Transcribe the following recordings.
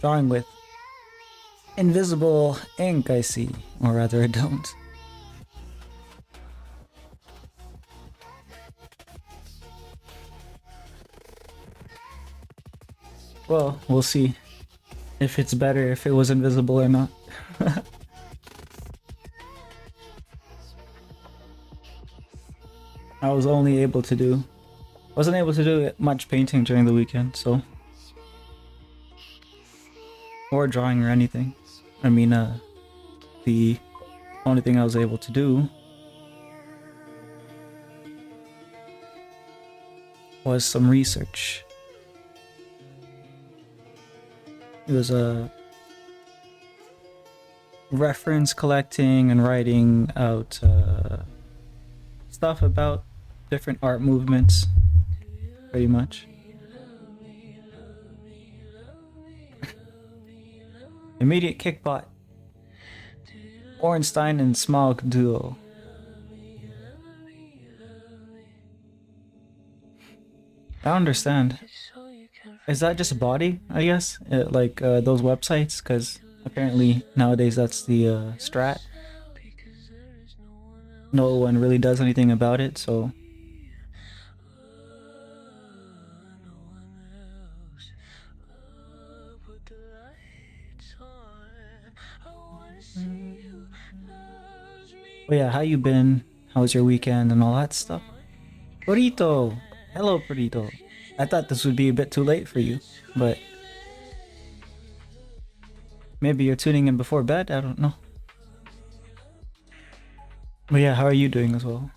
Drawing with invisible ink, I see. Or rather, I don't. Well, we'll see if it's better if it was invisible or not. I wasn't able to do much painting during the weekend, so, or drawing or anything. I mean, the only thing I was able to do was some research. It reference collecting and writing out stuff about different art movements, pretty much. Immediate kickbot. Ornstein and Smaug duo. I don't understand. Is that just a body, I guess? Like those websites? Because apparently nowadays that's the strat. No one really does anything about it, so... Oh yeah, how you been? How's your weekend and all that stuff? Burrito! Hello, Burrito. I thought this would be a bit too late for you, but... maybe you're tuning in before bed? I don't know. But yeah, how are you doing as well?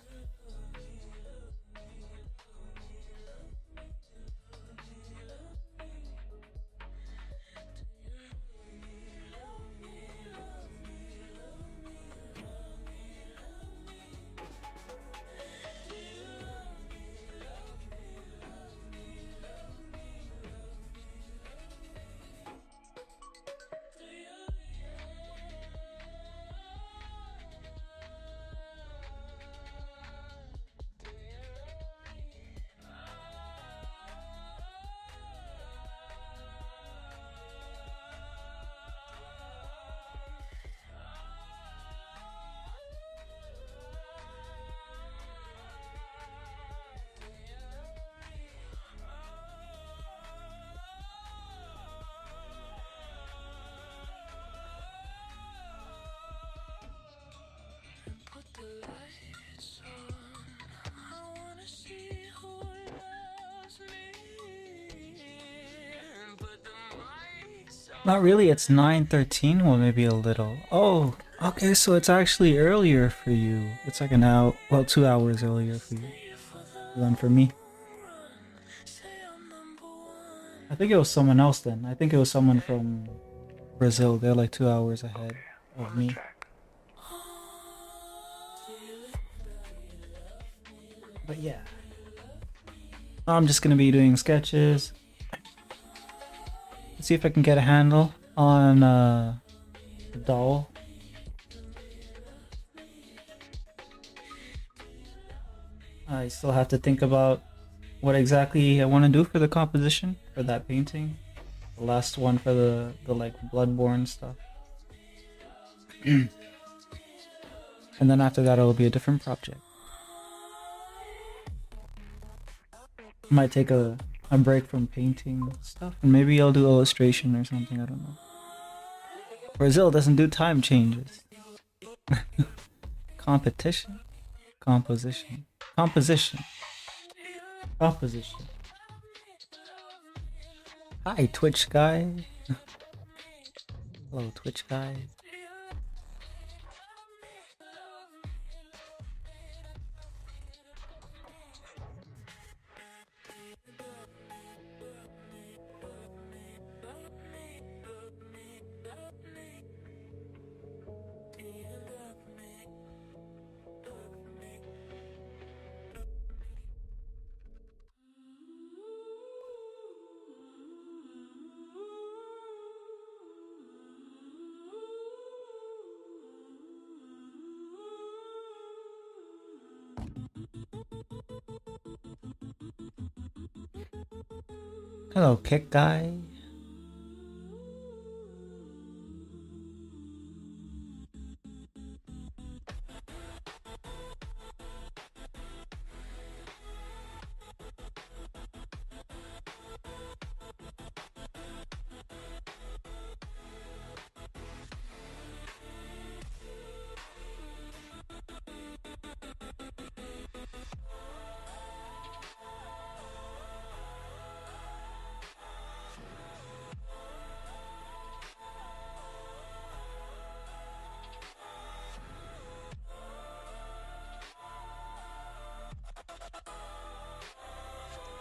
Not really, it's 9:13. Well, maybe a little. Oh, okay, so it's actually earlier for you. It's like an hour, well, 2 hours earlier for you than for me. I think it was someone else then. I think it was someone from Brazil. They're like 2 hours ahead of me. But yeah. I'm just gonna be doing sketches. Let's see if I can get a handle on the doll. I still have to think about what exactly I want to do for the composition for that painting. The last one for the like Bloodborne stuff. And then after that it'll be a different project. Might take a break from painting stuff and maybe I'll do illustration or something, I don't know. Brazil doesn't do time changes. Competition? Composition. Composition. Composition. Hi, Twitch guy. Hello, Twitch guy. Hello, kick guy.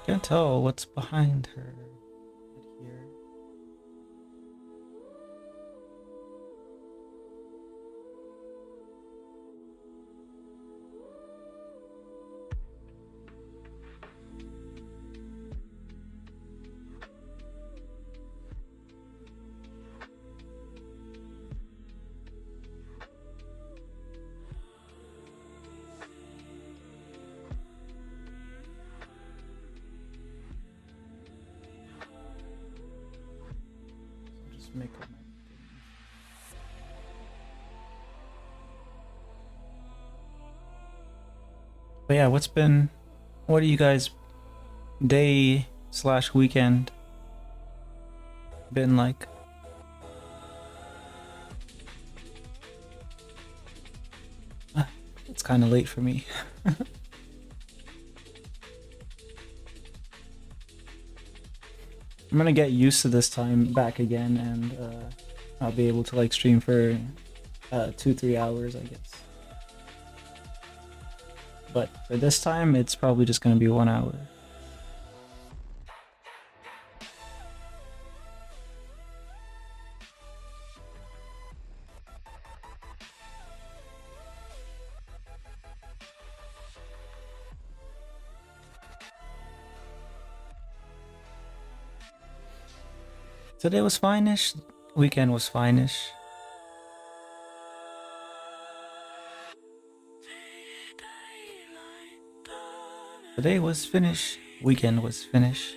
Can't tell what's behind her here. make up my thing. But yeah, what are you guys day slash weekend been like? It's kind of late for me. I'm gonna get used to this time back again, and I'll be able to like stream for 2-3 hours, I guess. But for this time, it's probably just gonna be 1 hour. Today was fine-ish. Weekend was fine-ish. Today was finish. Weekend was finish.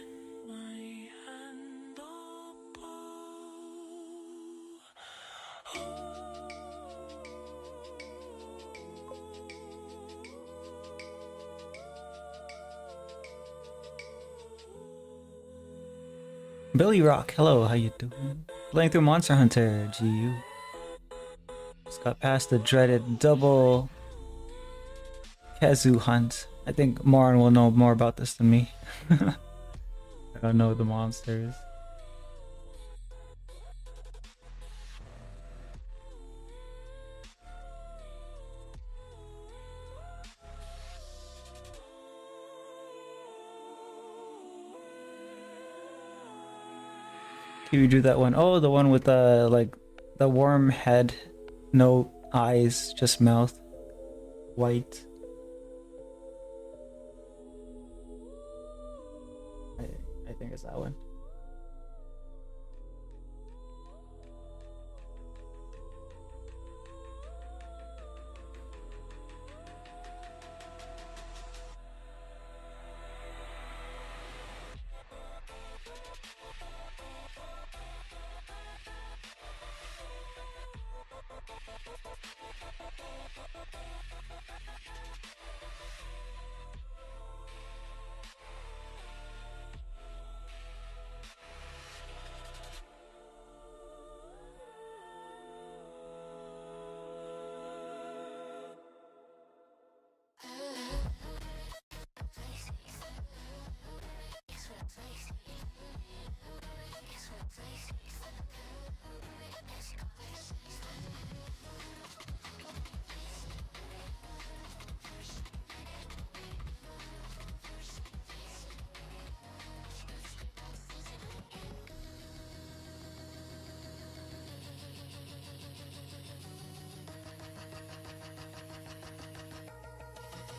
Billy Rock, hello, how you doing? Playing through Monster Hunter, GU. Just got past the dreaded double Kazu hunt. I think Marin will know more about this than me. I don't know the monsters. Can you do that one? Oh, the one with the like the worm head, no eyes, just mouth, white. I think it's that one.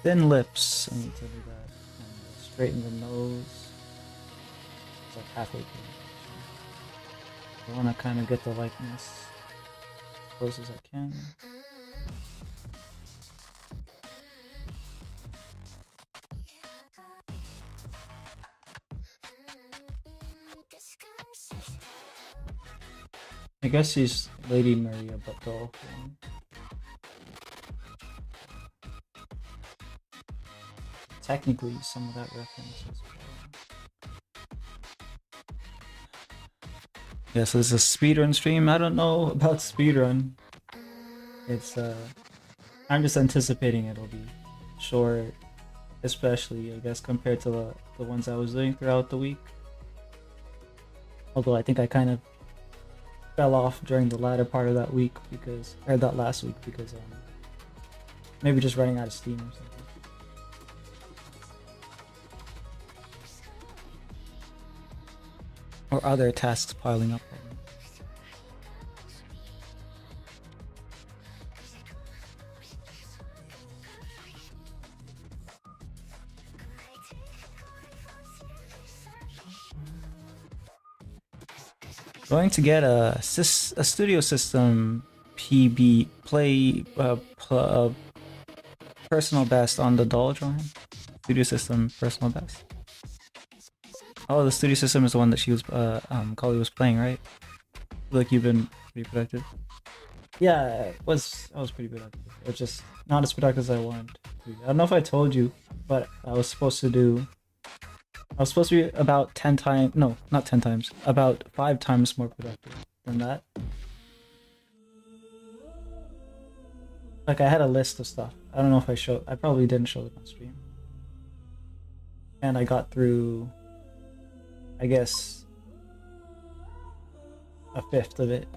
Thin lips. I need to do that. And straighten the nose. It's like halfway through. I want to kind of get the likeness as close as I can. I guess she's Lady Maria, but the old one. Technically, some of that reference as well. Yeah, so this is a speedrun stream. I don't know about speedrun. It's I'm just anticipating it'll be short, especially I guess compared to the ones I was doing throughout the week. Although I think I kind of fell off during the latter part of that week because, or that last week because maybe just running out of steam or something. Or other tasks piling up. Going to get a studio system PB personal best on the doll drawing. Studio system personal best. Oh, the studio system is the one that she was Kali was playing, right? Like you've been pretty productive. Yeah, I was pretty productive. It's just not as productive as I wanted to be. I don't know if I told you, but I was supposed to be about 10 times, no, not 10 times, about 5 times more productive than that. Like I had a list of stuff. I don't know if I probably didn't show it on stream. And I got through, I guess, a fifth of it.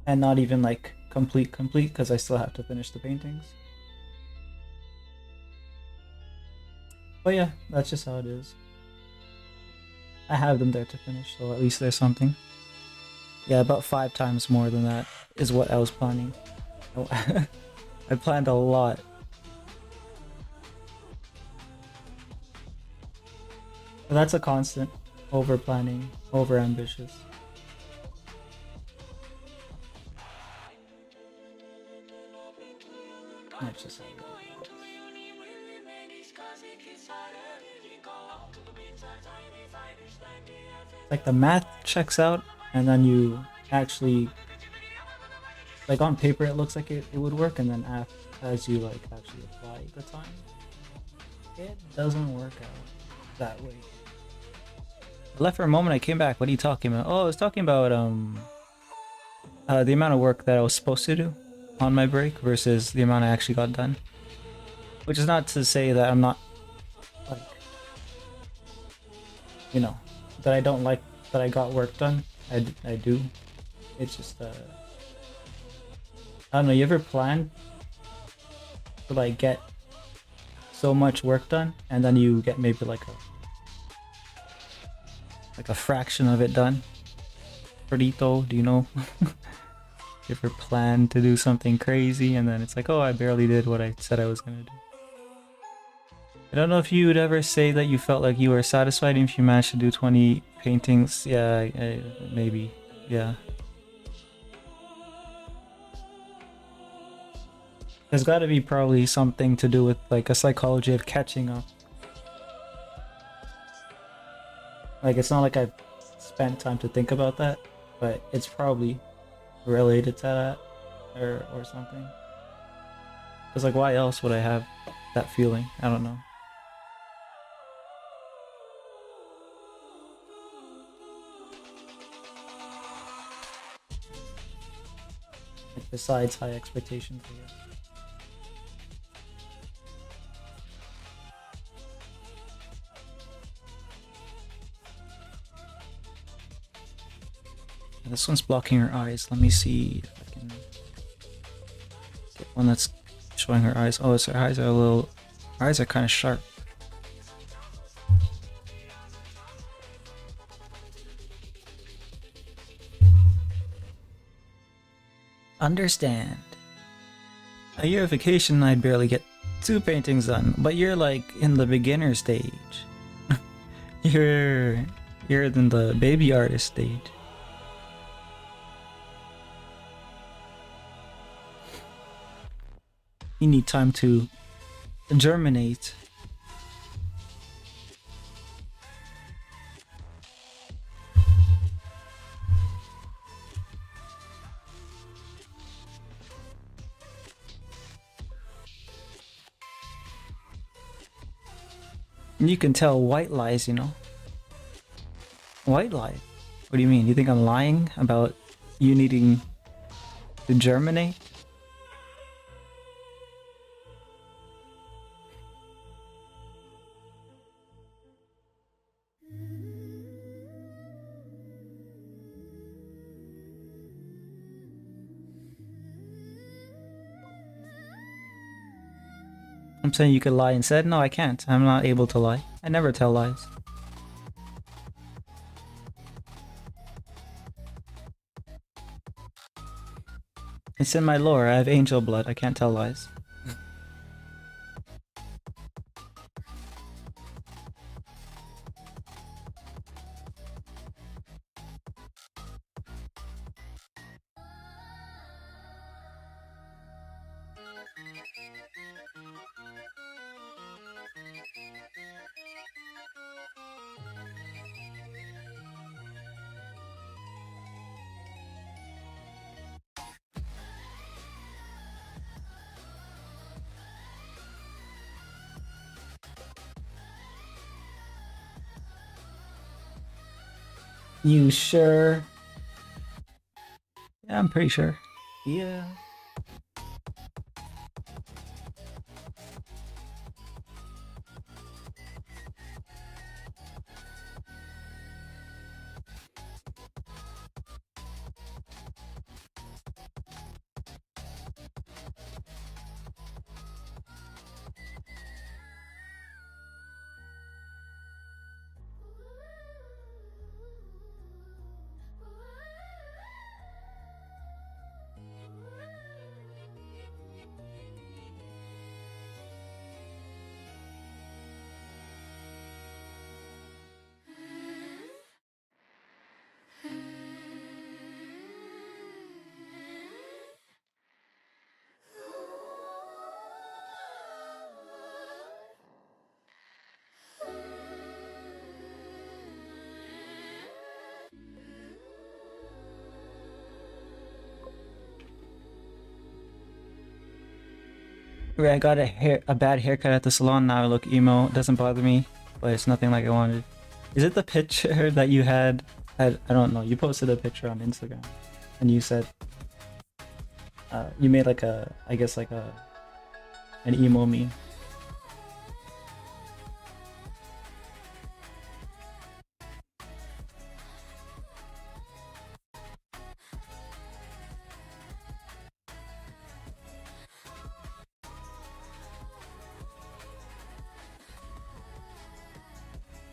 And not even like complete because I still have to finish the paintings. But yeah, that's just how it is. I have them there to finish, so at least there's something. Yeah, about 5 times more than that is what I was planning. I planned a lot. But that's a constant. Over planning, over ambitious. That's just how it is. Like the math checks out, and then you actually, like on paper it looks like it would work, and then as you like actually apply the time, it doesn't work out that way. I left for a moment, I came back. What are you talking about? Oh, I was talking about the amount of work that I was supposed to do on my break versus the amount I actually got done. Which is not to say that I'm not like, you know, that I don't like that I got work done. I do. It's just I don't know, you ever plan to like get so much work done and then you get maybe like a fraction of it done? Perito, do you know? You ever plan to do something crazy and then it's like, oh, I barely did what I said I was gonna do. I don't know if you would ever say that you felt like you were satisfied if you managed to do 20 paintings. Yeah, maybe. Yeah. There's got to be probably something to do with like a psychology of catching up. Like it's not like I've spent time to think about that, but it's probably related to that or something. Because like why else would I have that feeling? I don't know. Like besides high expectations, I guess. This one's blocking her eyes. Let me see if I can get one that's showing her eyes. Oh, her eyes are a little... Her eyes are kind of sharp. Understand. A year of vacation, I'd barely get 2 paintings done, but you're like in the beginner stage. you're in the baby artist stage. You need time to germinate. And you can tell white lies, you know. White lie? What do you mean? You think I'm lying about you needing to germinate? I'm saying you could lie instead? No, I can't. I'm not able to lie. I never tell lies. It's in my lore. I have angel blood. I can't tell lies. You sure? Yeah, I'm pretty sure. Yeah. Right, I got a bad haircut at the salon. Now I look emo. It doesn't bother me, but it's nothing like I wanted. Is it the picture that you had? I don't know. You posted a picture on Instagram, and you said you made like a, I guess like an emo meme.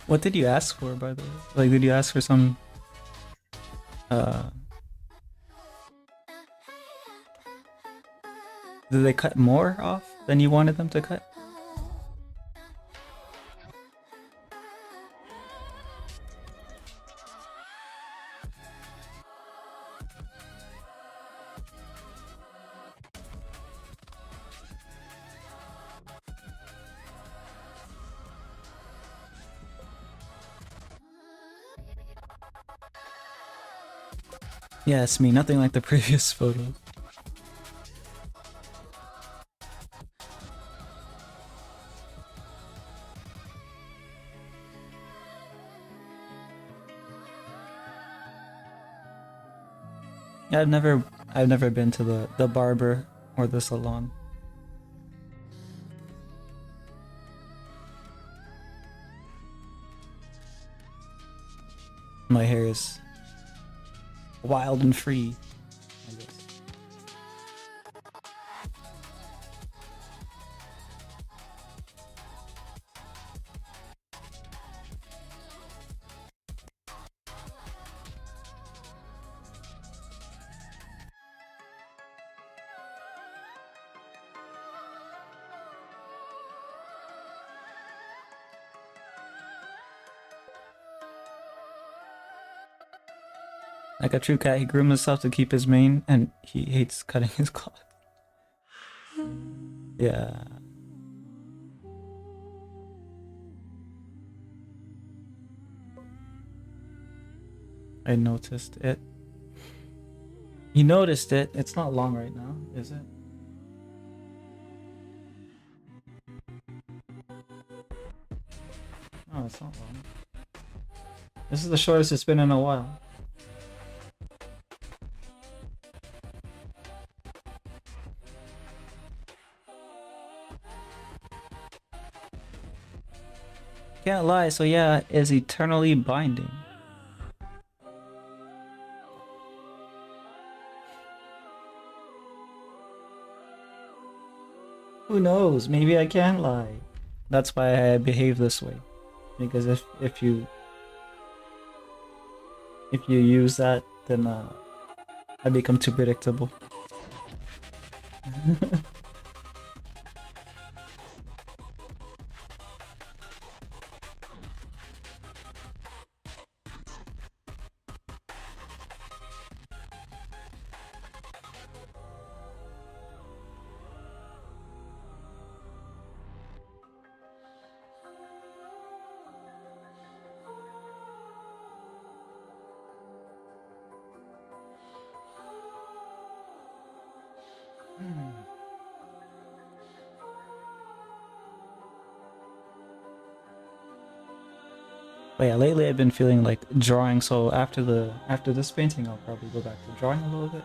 What did you ask for, by the way? Like, did you ask for some? Uh, did they cut more off than you wanted them to cut? Yeah, it's me. Nothing like the previous photos. Yeah, I've never been to the barber or the salon. My hair is wild and free, I guess. Like a true cat, he groomed himself to keep his mane, and he hates cutting his claws. Yeah, I noticed it. You noticed it. It's not long right now, is it? Oh, it's not long. This is the shortest it's been in a while. Can't lie, so yeah, is eternally binding. Who knows? Maybe I can't lie. That's why I behave this way. Because if you use that, then I become too predictable. But yeah, lately I've been feeling like drawing. So after this painting, I'll probably go back to drawing a little bit.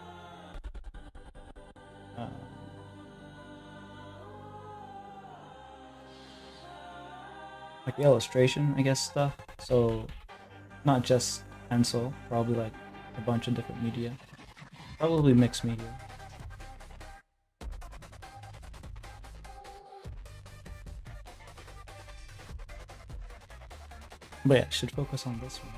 Um, like illustration, I guess, stuff. So not just pencil, probably like a bunch of different media. Probably mixed media. But yeah, should focus on this one.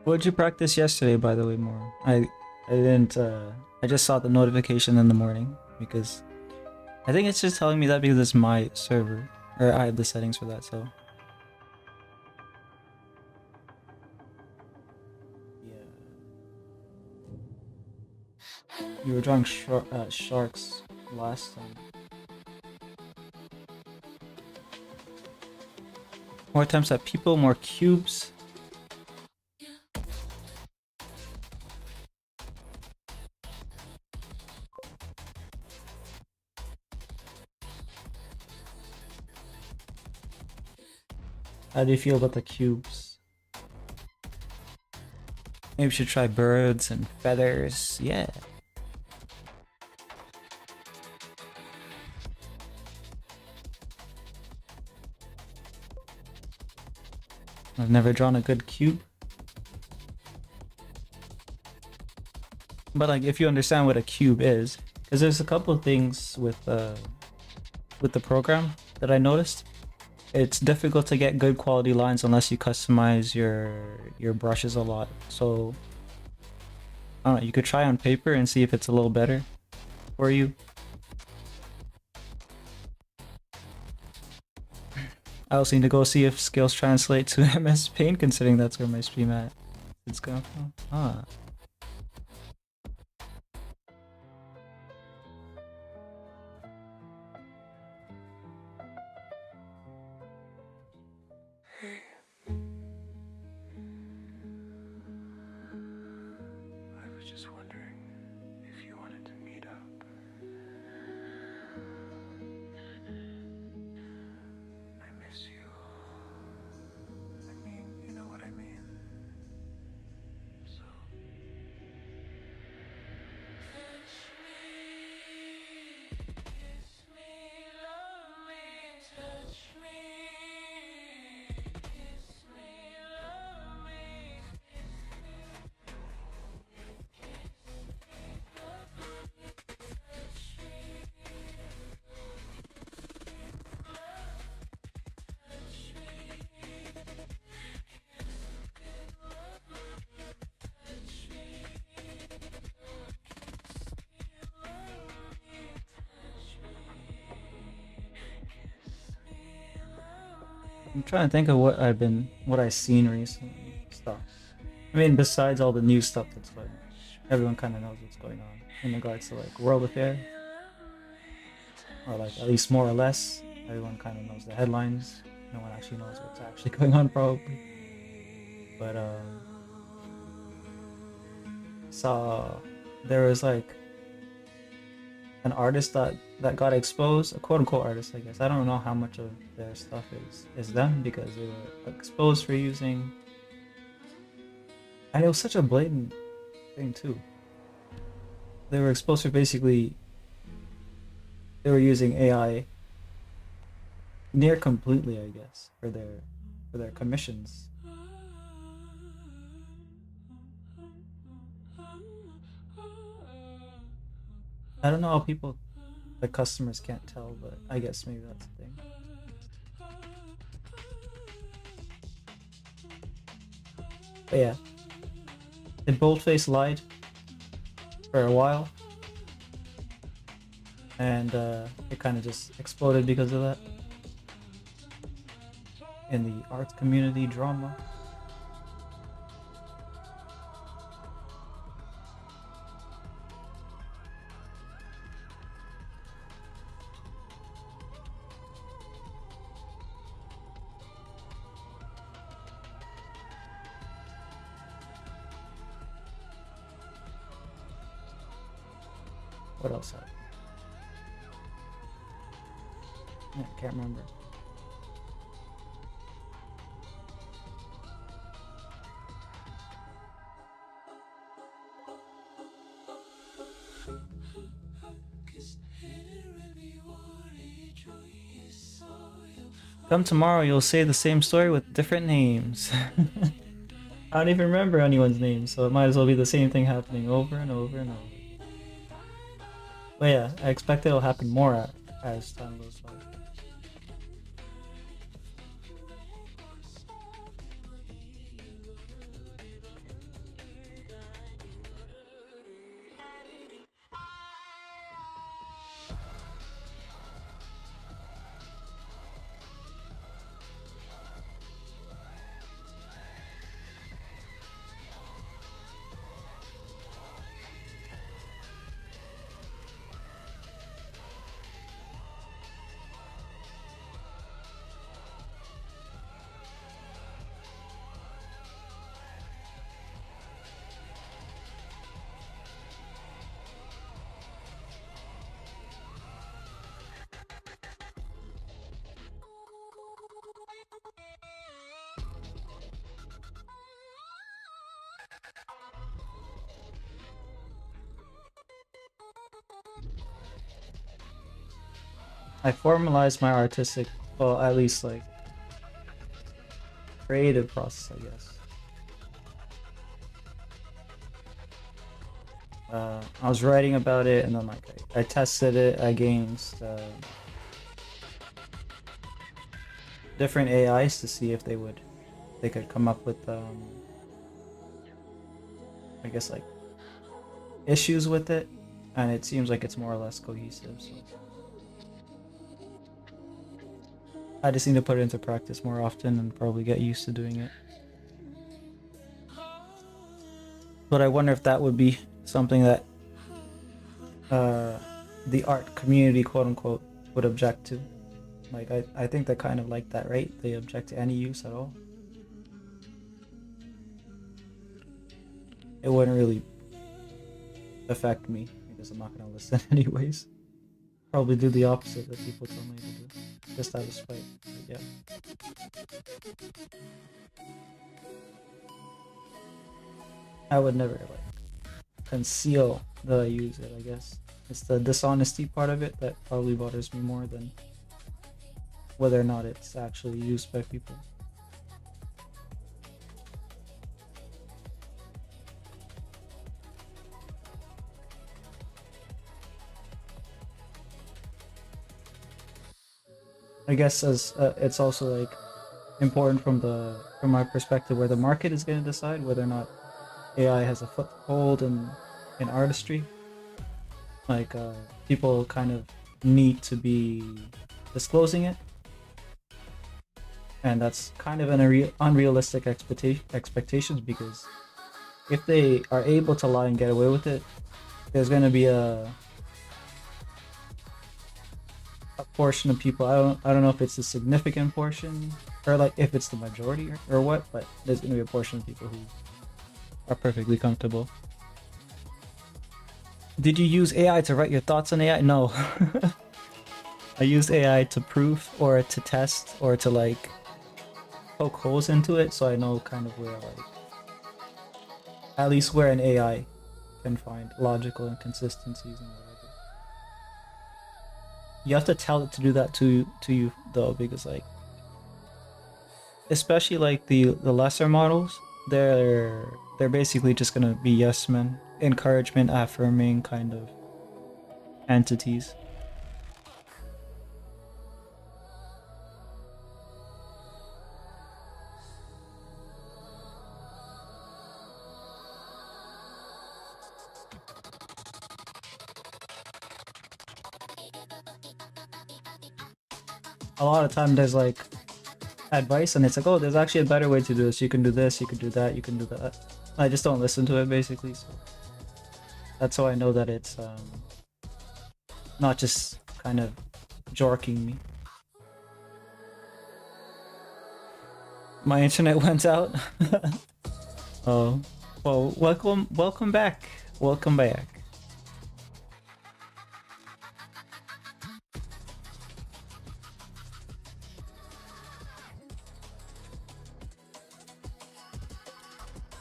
What did you practice yesterday, by the way, more? I didn't. I just saw the notification in the morning because I think it's just telling me that because it's my server, or I have the settings for that. So yeah, you were drawing sharks last time. More attempts at people, more cubes. How do you feel about the cubes? Maybe we should try birds and feathers. Yeah. I've never drawn a good cube. But like, if you understand what a cube is, because there's a couple of things with the program that I noticed. It's difficult to get good quality lines unless you customize your brushes a lot. So I don't know, you could try on paper and see if it's a little better for you. I also need to go see if skills translate to MS Paint, considering that's where my stream at. It's going from. Ah. I was just wondering if you wanted to meet up. I miss you. I mean, you know what I mean. So. Kiss me, love me, touch me. Kiss me, love me, I'm trying to think of what I've seen recently. Stuff. I mean, besides all the new stuff that's like, everyone kind of knows what's going on in regards to like world affairs, or like at least more or less, everyone kind of knows the headlines. No one actually knows what's actually going on, probably. But saw there was like an artist that got exposed, a quote unquote artist, I guess. I don't know how much of their stuff is them because they were exposed for using, and it was such a blatant thing too. They were exposed for basically they were using AI near completely, I guess, for their commissions. I don't know how people the customers can't tell, but I guess maybe that's the thing. But yeah, the boldface lied for a while, and it kind of just exploded because of that. in the arts community drama. What else? I can't remember. Come tomorrow, you'll say the same story with different names. I don't even remember anyone's name, so it might as well be the same thing happening over and over and over. But yeah, I expect it'll happen more as time goes by. I formalized my artistic, well, at least like creative process, I guess. I was writing about it, and then like I tested it against different AIs to see if they could come up with I guess like issues with it, and it seems like it's more or less cohesive. So I just need to put it into practice more often and probably get used to doing it. But I wonder if that would be something that the art community, quote unquote, would object to. Like I think they kind of like that, right? They object to any use at all. It wouldn't really affect me because I'm not gonna listen anyways. Probably do the opposite that people tell me to do, just out of spite. But yeah. I would never like conceal that I use it, I guess. It's the dishonesty part of it that probably bothers me more than whether or not it's actually used by people. I guess as it's also like important from my perspective where the market is going to decide whether or not AI has a foothold in artistry. Like people kind of need to be disclosing it, and that's kind of an unrealistic expectations because if they are able to lie and get away with it, there's going to be a portion of people. I don't know if it's a significant portion or like if it's the majority or what, but there's going to be a portion of people who are perfectly comfortable. Did you use AI to write your thoughts on AI? No. I used AI to prove or to test or to like poke holes into it so I know kind of where like at least where an AI can find logical inconsistencies and whatever. You have to tell it to do that to you though, because like especially like the lesser models, they're basically just gonna be yes men, encouragement affirming kind of entities. A lot of time there's like advice, and it's like, oh, there's actually a better way to do this. You can do this, you can do that, you can do that. I just don't listen to it basically. So that's how I know that it's not just kind of jorking me. My internet went out. Oh, well, welcome back. Welcome back.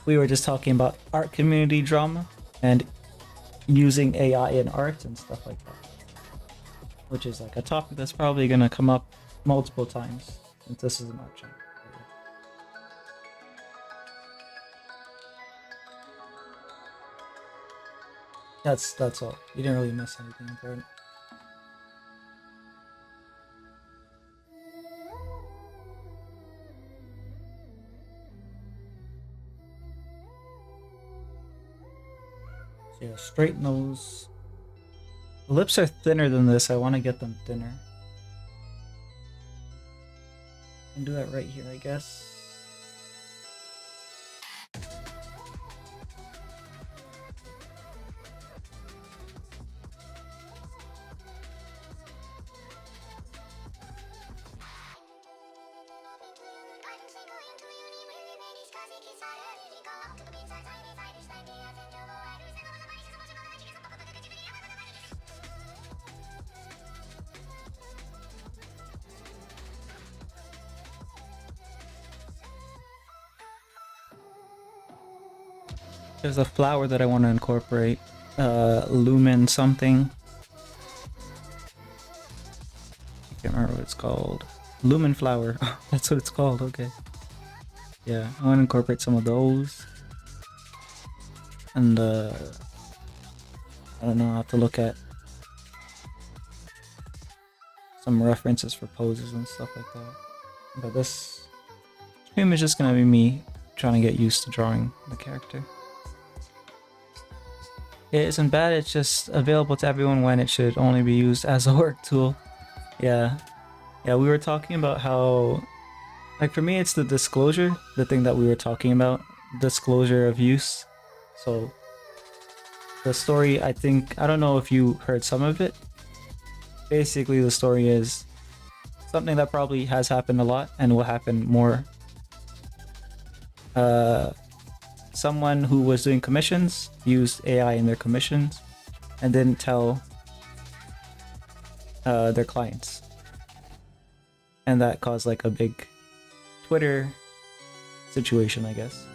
We were just talking about art community drama and using AI in art and stuff like that, which is like a topic that's probably gonna come up multiple times since this is an art channel. That's all. You didn't really miss anything important. So yeah, straight nose. The lips are thinner than this. I want to get them thinner. I can do that right here, I guess. There's a flower that I want to incorporate. Lumen something. I can't remember what it's called. Lumen flower. That's what it's called. Okay. Yeah, I want to incorporate some of those. And I don't know, I'll have to look at some references for poses and stuff like that. But this stream is just gonna be me trying to get used to drawing the character. It isn't bad, it's just available to everyone when it should only be used as a work tool. Yeah. Yeah, we were talking about how, like for me it's the disclosure, the thing that we were talking about, disclosure of use. So the story, I think, I don't know if you heard some of it. Basically the story is something that probably has happened a lot and will happen more. Someone who was doing commissions used AI in their commissions and didn't tell their clients, and that caused like a big Twitter situation, I guess.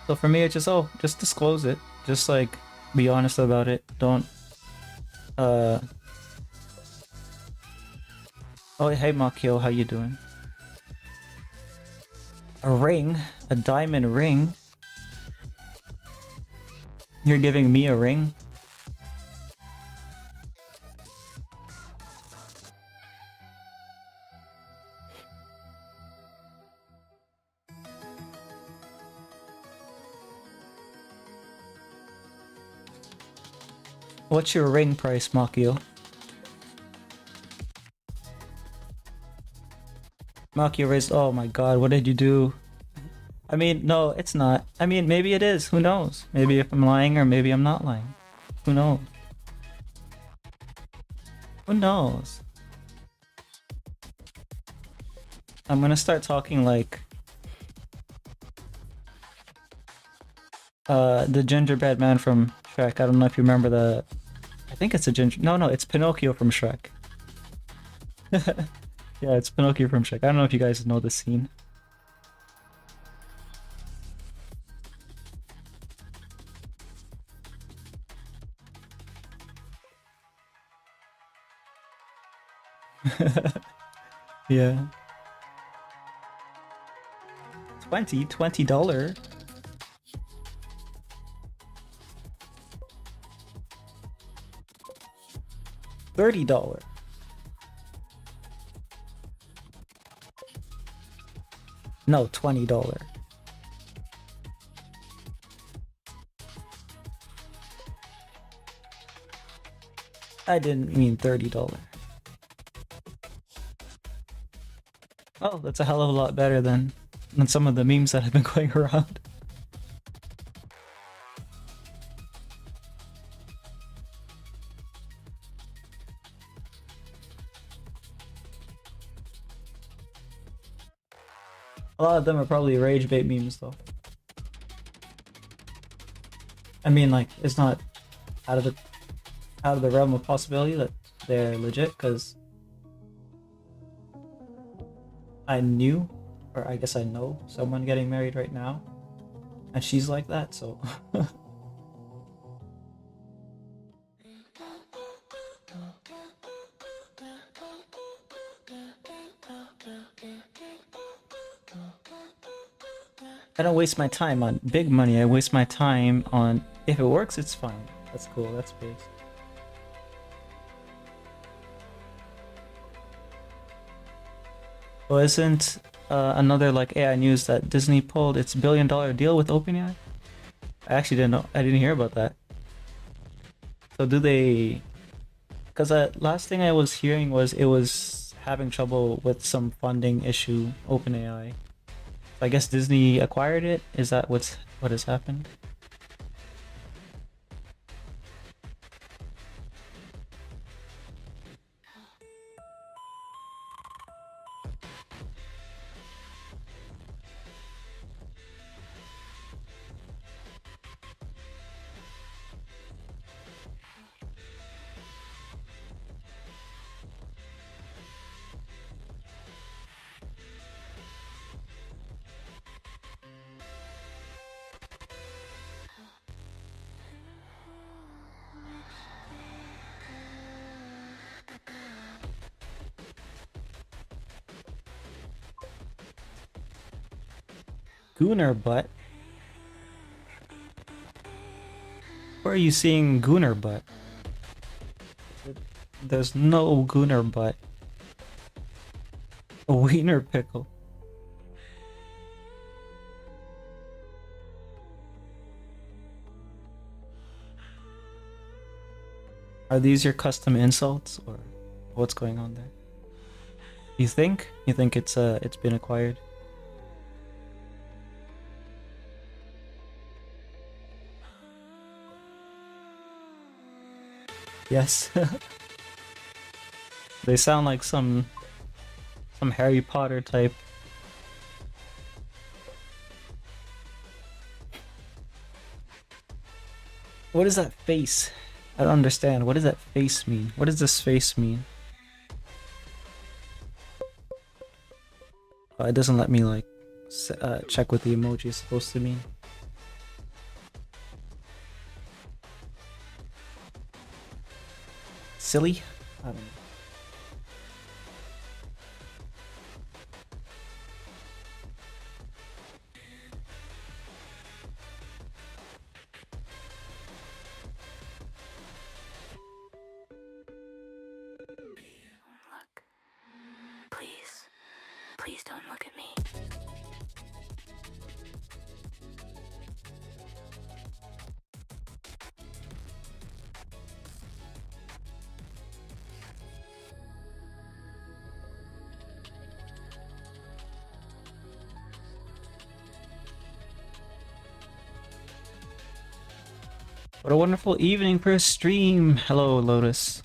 So for me it's just disclose it, just like be honest about it. Don't oh hey Makio, how you doing? A ring? A diamond ring? You're giving me a ring? What's your ring price, Makio? Makio raised. Oh my god, what did you do? I mean, no, it's not. I mean, maybe it is. Who knows? Maybe if I'm lying or maybe I'm not lying. Who knows? Who knows? I'm gonna start talking like the gingerbread man from Shrek. I don't know if you remember the. I think it's a ginger. No, it's Pinocchio from Shrek. Yeah, it's Pinocchio from Shrek. I don't know if you guys know the scene. Yeah. $20. $20. $30. No, $20. I didn't mean $30. Oh, that's a hell of a lot better than some of the memes that have been going around. A lot of them are probably rage bait memes though. I mean, like, it's not out of the realm of possibility that they're legit, because I knew, or I guess I know, someone getting married right now, and she's like that, so. I don't waste my time on big money, I waste my time on, if it works, it's fine. That's cool, that's base. Well, isn't another like AI news that Disney pulled its $1 billion deal with OpenAI? I actually didn't know. I didn't hear about that. So do they? Because last thing I was hearing was it was having trouble with some funding issue. OpenAI. So I guess Disney acquired it. Is that what has happened? Gooner butt. Where are you seeing Gooner butt? There's no Gooner butt. A wiener pickle. Are these your custom insults, or what's going on there? You think? You think it's been acquired? Yes. They sound like some Harry Potter type. What is that face? I don't understand. What does that face mean? What does this face mean? Oh, it doesn't let me like check what the emoji is supposed to mean. Silly? I don't know. Look. Please. Please don't look at me. What a wonderful evening for a stream. Hello, Lotus.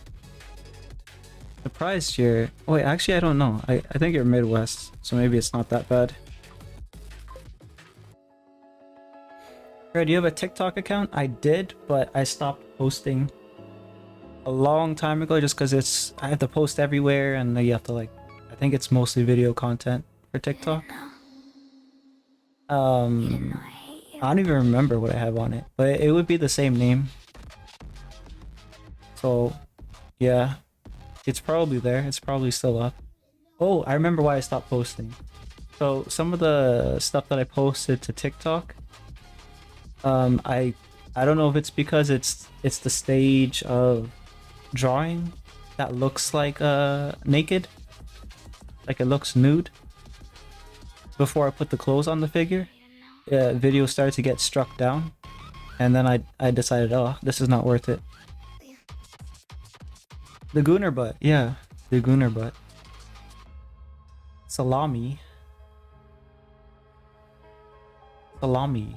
Surprised you're... Wait, actually, I don't know. I think you're Midwest, so maybe it's not that bad. Alright, do you have a TikTok account? I did, but I stopped posting a long time ago just because I have to post everywhere, and then you have to like... I think it's mostly video content for TikTok. I don't even remember what I have on it, but it would be the same name. So, yeah. It's probably there. It's probably still up. Oh, I remember why I stopped posting. So, some of the stuff that I posted to TikTok, I don't know if it's because it's the stage of drawing that looks like naked. Like it looks nude. Before I put the clothes on the figure. Video started to get struck down, and then I decided, oh, this is not worth it. The Gooner butt, yeah, the Gooner butt. Salami. Salami.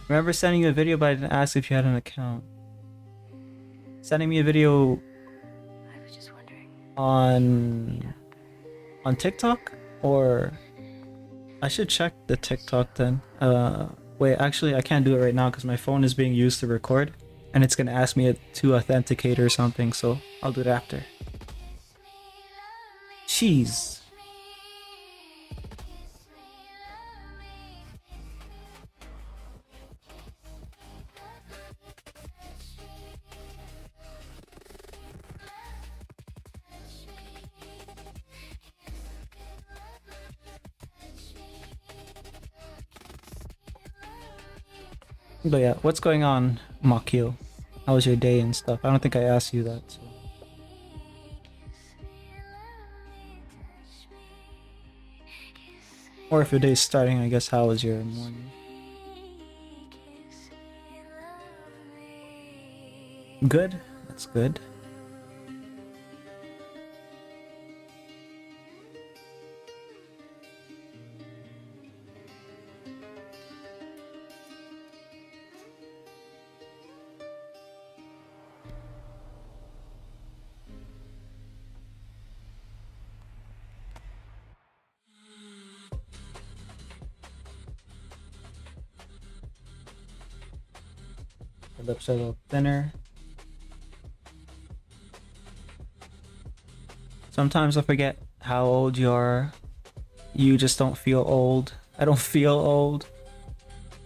Remember sending you a video, but I didn't ask if you had an account. Sending me a video I was just wondering. on TikTok, or I should check the TikTok then. Wait, actually I can't do it right now because my phone is being used to record and it's gonna ask me to authenticate or something, so I'll do it after. Cheese. But yeah, what's going on, Makio? How was your day and stuff? I don't think I asked you that. So. Or if your day's starting, I guess, how was your morning? Good? That's good. The lips are a little thinner. Sometimes I forget how old you are. You just don't feel old. I don't feel old.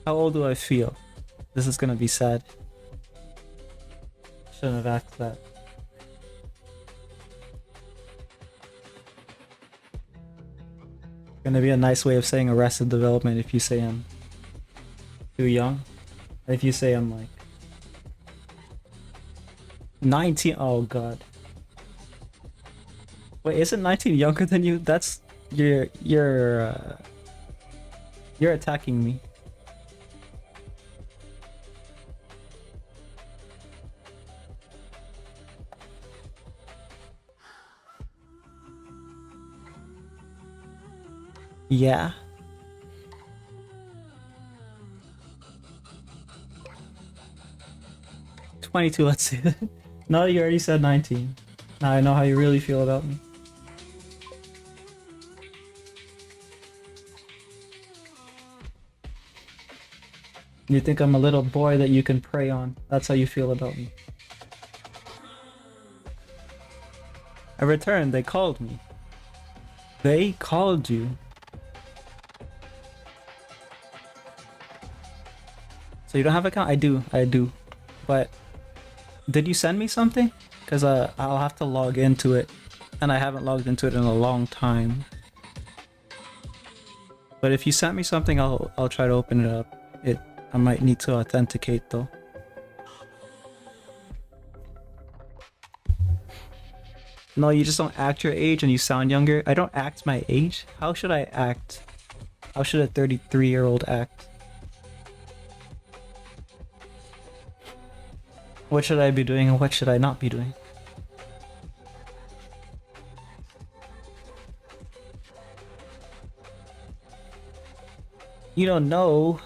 How old do I feel? This is gonna be sad. Shouldn't have asked that. Gonna be a nice way of saying arrested development if you say I'm too young. If you say I'm like 19. Oh god. Wait, isn't 19 younger than you? That's you're attacking me. Yeah. "22, let's see." No, you already said 19. Now I know how you really feel about me. You think I'm a little boy that you can prey on. That's how you feel about me. I returned, they called me. They called you. So you don't have an account? I do. But did you send me something? Because I'll have to log into it. And I haven't logged into it in a long time. But if you sent me something, I'll try to open it up. I might need to authenticate though. No, you just don't act your age and you sound younger. I don't act my age. How should I act? How should a 33-year-old act? What should I be doing and what should I not be doing? You don't know,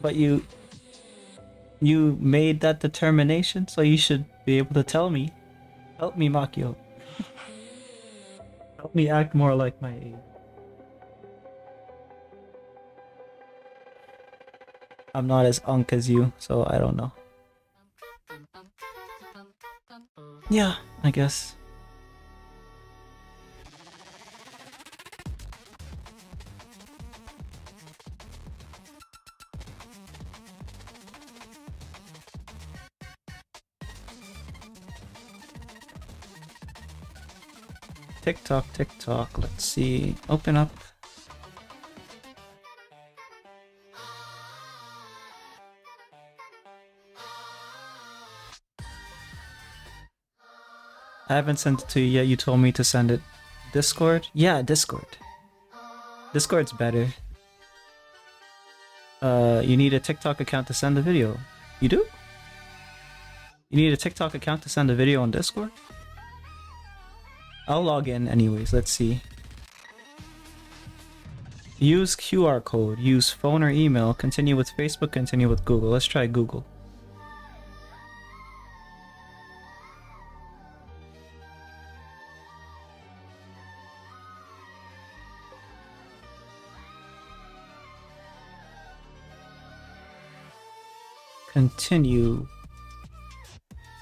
but you made that determination, so you should be able to tell me. Help me, Makio. Help me act more like my age. I'm not as unk as you, so I don't know. Yeah, I guess. TikTok, let's see. Open up. I haven't sent it to you yet, you told me to send it. Discord? Yeah, Discord. Discord's better. You need a TikTok account to send the video. You do? You need a TikTok account to send a video on Discord? I'll log in anyways. Let's see. Use QR code. Use phone or email. Continue with Facebook. Continue with Google. Let's try Google. Continue.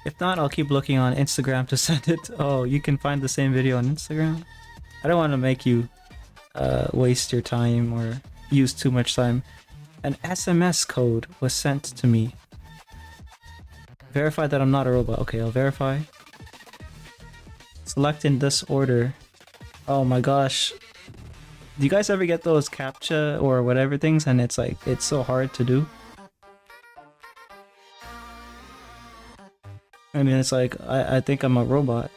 If not, I'll keep looking on Instagram to send it. Oh, you can find the same video on Instagram? I don't want to make you waste your time or use too much time. An SMS code was sent to me. Verify that I'm not a robot. Okay, I'll verify. Select in this order. Oh my gosh. Do you guys ever get those CAPTCHA or whatever things and it's like, it's so hard to do? I mean, it's like, I think I'm a robot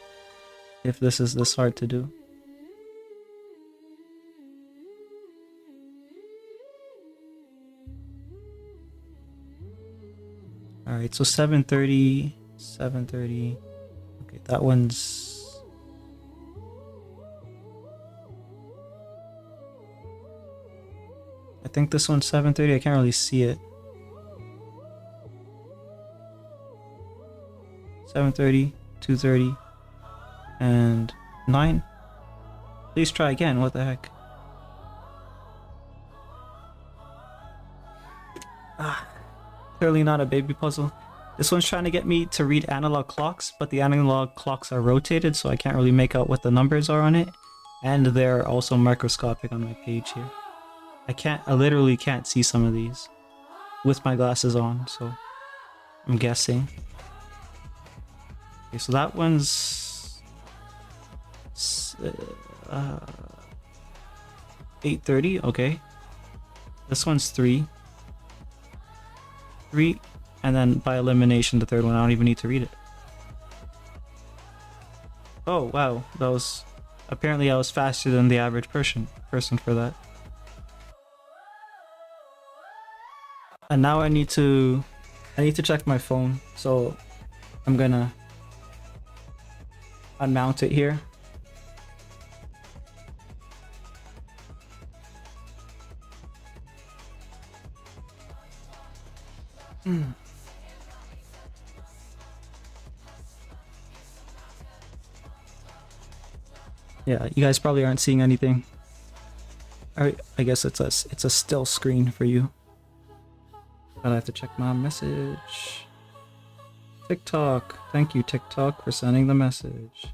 if this is this hard to do. Alright, so 7:30, 7:30. Okay, that one's... I think this one's 7:30, I can't really see it. 7:30, 2:30, and 9. Please try again, what the heck? Ah, clearly not a baby puzzle. This one's trying to get me to read analog clocks, but the analog clocks are rotated, so I can't really make out what the numbers are on it. And they're also microscopic on my page here. I literally can't see some of these with my glasses on, so I'm guessing. Okay, so that one's 8:30. Okay, this one's 3, and then by elimination the third one. I don't even need to read it. Oh wow, that was apparently I was faster than the average person for that. And now I need to check my phone, so I'm gonna unmount it here. Yeah, you guys probably aren't seeing anything. Alright, I guess it's a still screen for you. But I have to check my message. TikTok. Thank you, TikTok, for sending the message.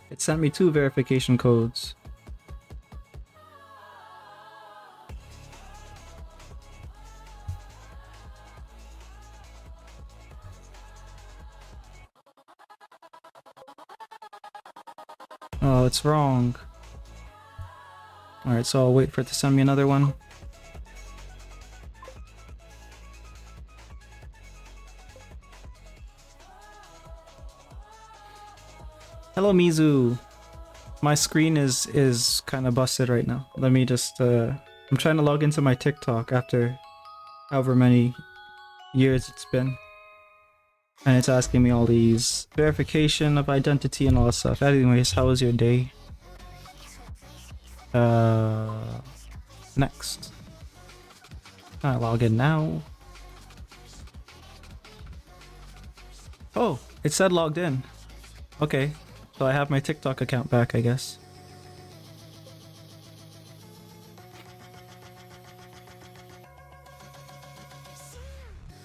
It sent me 2 verification codes. Oh, it's wrong. Alright, so I'll wait for it to send me another one. Hello, Mizu. My screen is kind of busted right now. Let me just I'm trying to log into my TikTok after however many years it's been. And it's asking me all these verification of identity and all that stuff. Anyways, how was your day? Next. Can I log in now? Oh, it said logged in. Okay, so I have my TikTok account back, I guess.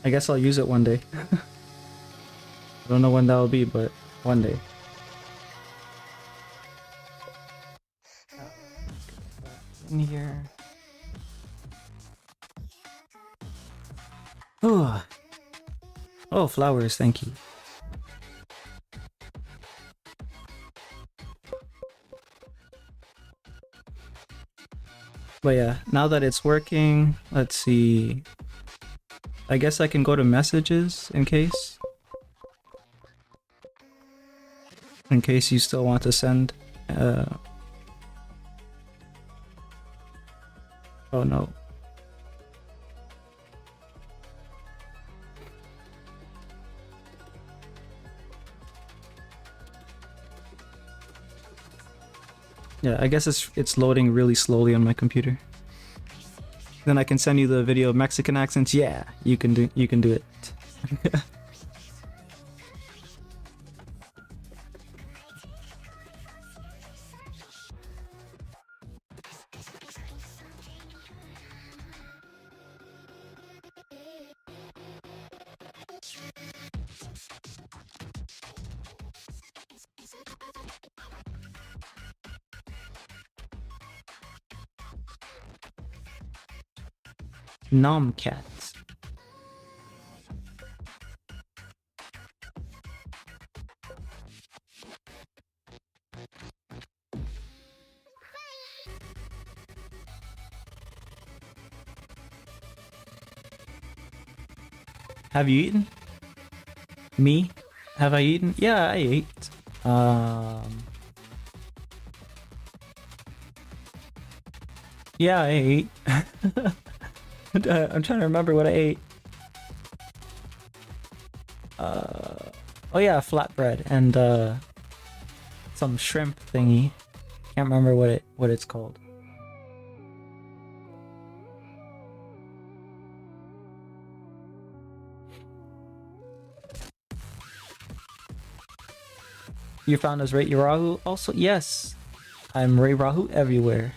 I guess I'll use it one day. I don't know when that will be, but one day. In here. Oh, oh, flowers, thank you. But yeah, now that it's working, let's see. I guess I can go to messages in case. In case you still want to send. Oh no. Yeah, I guess it's loading really slowly on my computer. Then I can send you the video of Mexican accents. Yeah, you can do it. Nomcat. Have you eaten? Me? Have I eaten? Yeah, I ate. Yeah, I ate. I'm trying to remember what I ate. Oh yeah, flatbread and some shrimp thingy. Can't remember what it's called. You found us Rate Your Rahu? Also, yes. I'm Ray Rahu everywhere.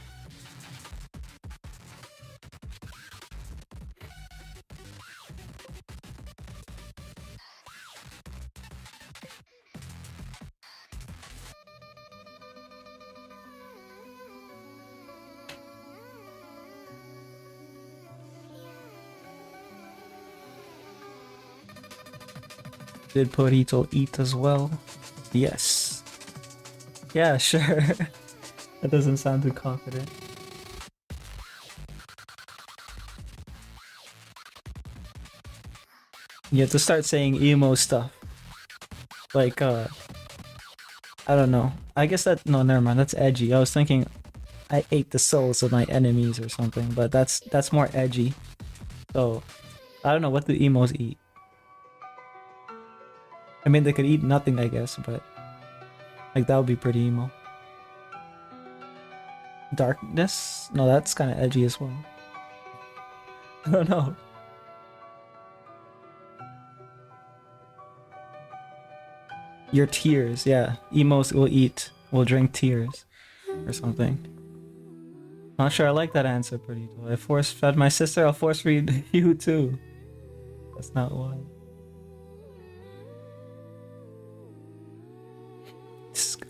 Did Purito eat as well? Yes. Yeah, sure. That doesn't sound too confident. You have to start saying emo stuff. Like, I don't know. I guess that, no, never mind. That's edgy. I was thinking I ate the souls of my enemies or something, but that's more edgy. So, I don't know, what do emos eat? I mean, they could eat nothing, I guess, but like that would be pretty emo. Darkness? No, that's kind of edgy as well. I don't know. Your tears, yeah. Emos will drink tears or something. Not sure I like that answer, pretty though. I force fed my sister, I'll force feed you too. That's not why.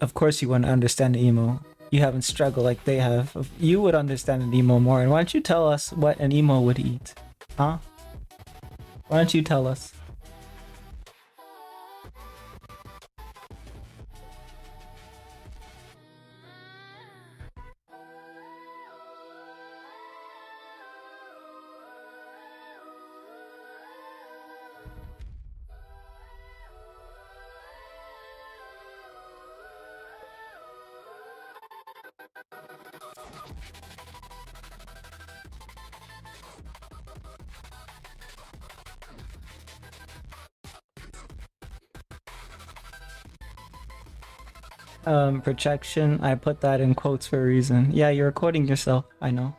Of course you wouldn't understand emo. You haven't struggled like they have. You would understand an emo more. And why don't you tell us what an emo would eat? Huh? Why don't you tell us? Projection, I put that in quotes for a reason. Yeah, you're recording yourself, I know.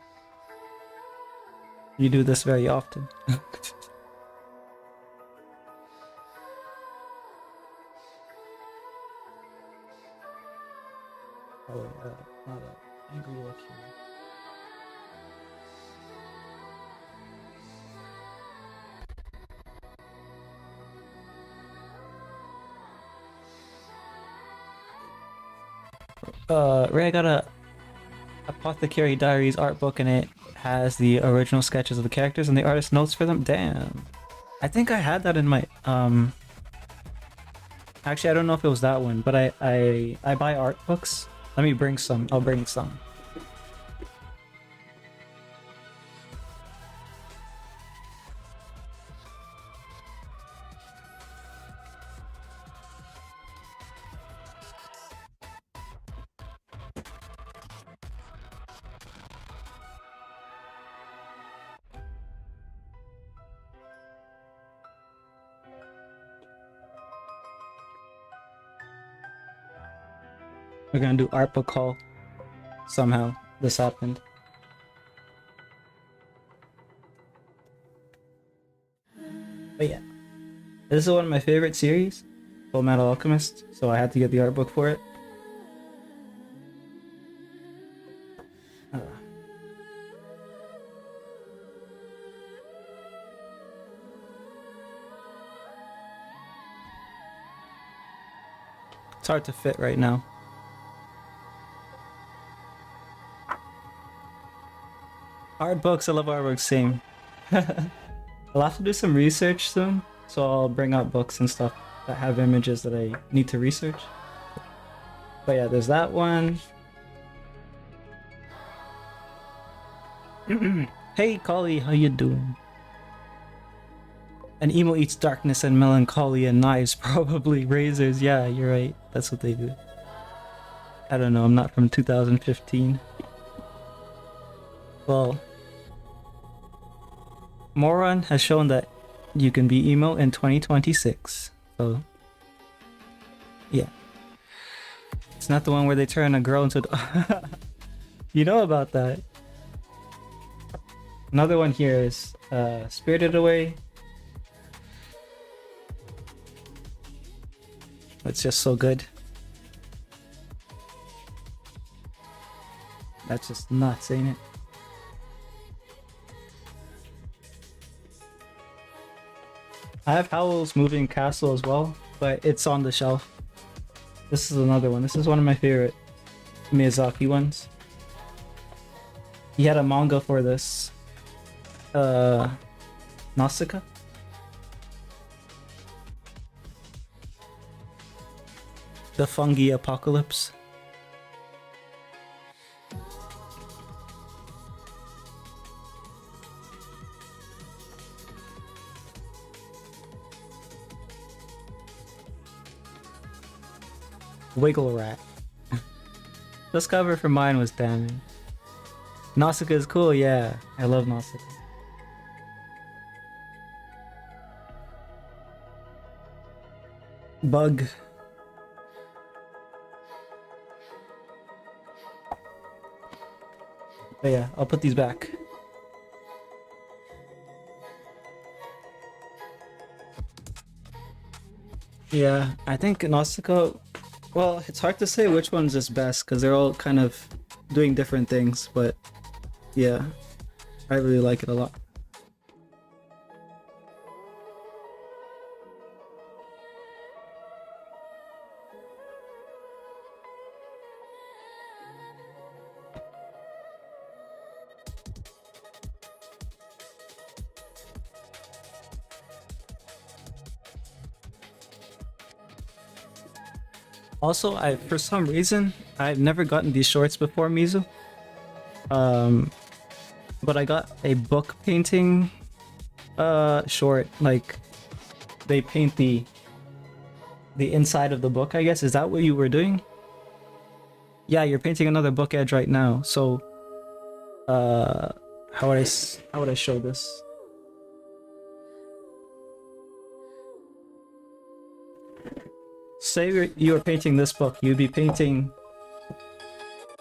You do this very often. Oh, not a angry look here. Ray, I got a Apothecary Diaries art book and it has the original sketches of the characters and the artist notes for them. Damn. I think I had that in my actually I don't know if it was that one, but I buy art books. Let me bring some. I'll bring some. We're gonna do art book haul. somehow this happened. But yeah, this is one of my favorite series, Full Metal Alchemist, so I had to get the art book for it. Uh, it's hard to fit right now. Art books, I love art books, same. I'll have to do some research soon, so I'll bring out books and stuff that have images that I need to research. But yeah, there's that one. Hey, Collie, how you doing? An emo eats darkness and melancholy and knives, probably razors. Yeah, you're right. That's what they do. I don't know, I'm not from 2015. Well, Moron has shown that you can be emo in 2026. So, yeah. It's not the one where they turn a girl into... You know about that. Another one here is Spirited Away. It's just so good. That's just nuts, ain't it? I have Howl's Moving Castle as well, but it's on the shelf. This is another one. This is one of my favorite Miyazaki ones. He had a manga for this. Nausicaa? The Fungi Apocalypse. Wiggle Rat. This cover for mine was damning. Nausicaa is cool, yeah. I love Nausicaa. Bug. But yeah, I'll put these back. Yeah, I think Nausicaa... Well, it's hard to say which one's is best because they're all kind of doing different things, but yeah, I really like it a lot. Also, for some reason I've never gotten these shorts before, Mizu. But I got a book painting short, like they paint the inside of the book, I guess. Is that what you were doing? Yeah, you're painting another book edge right now. So how would I show this? Say you were painting this book, you'd be painting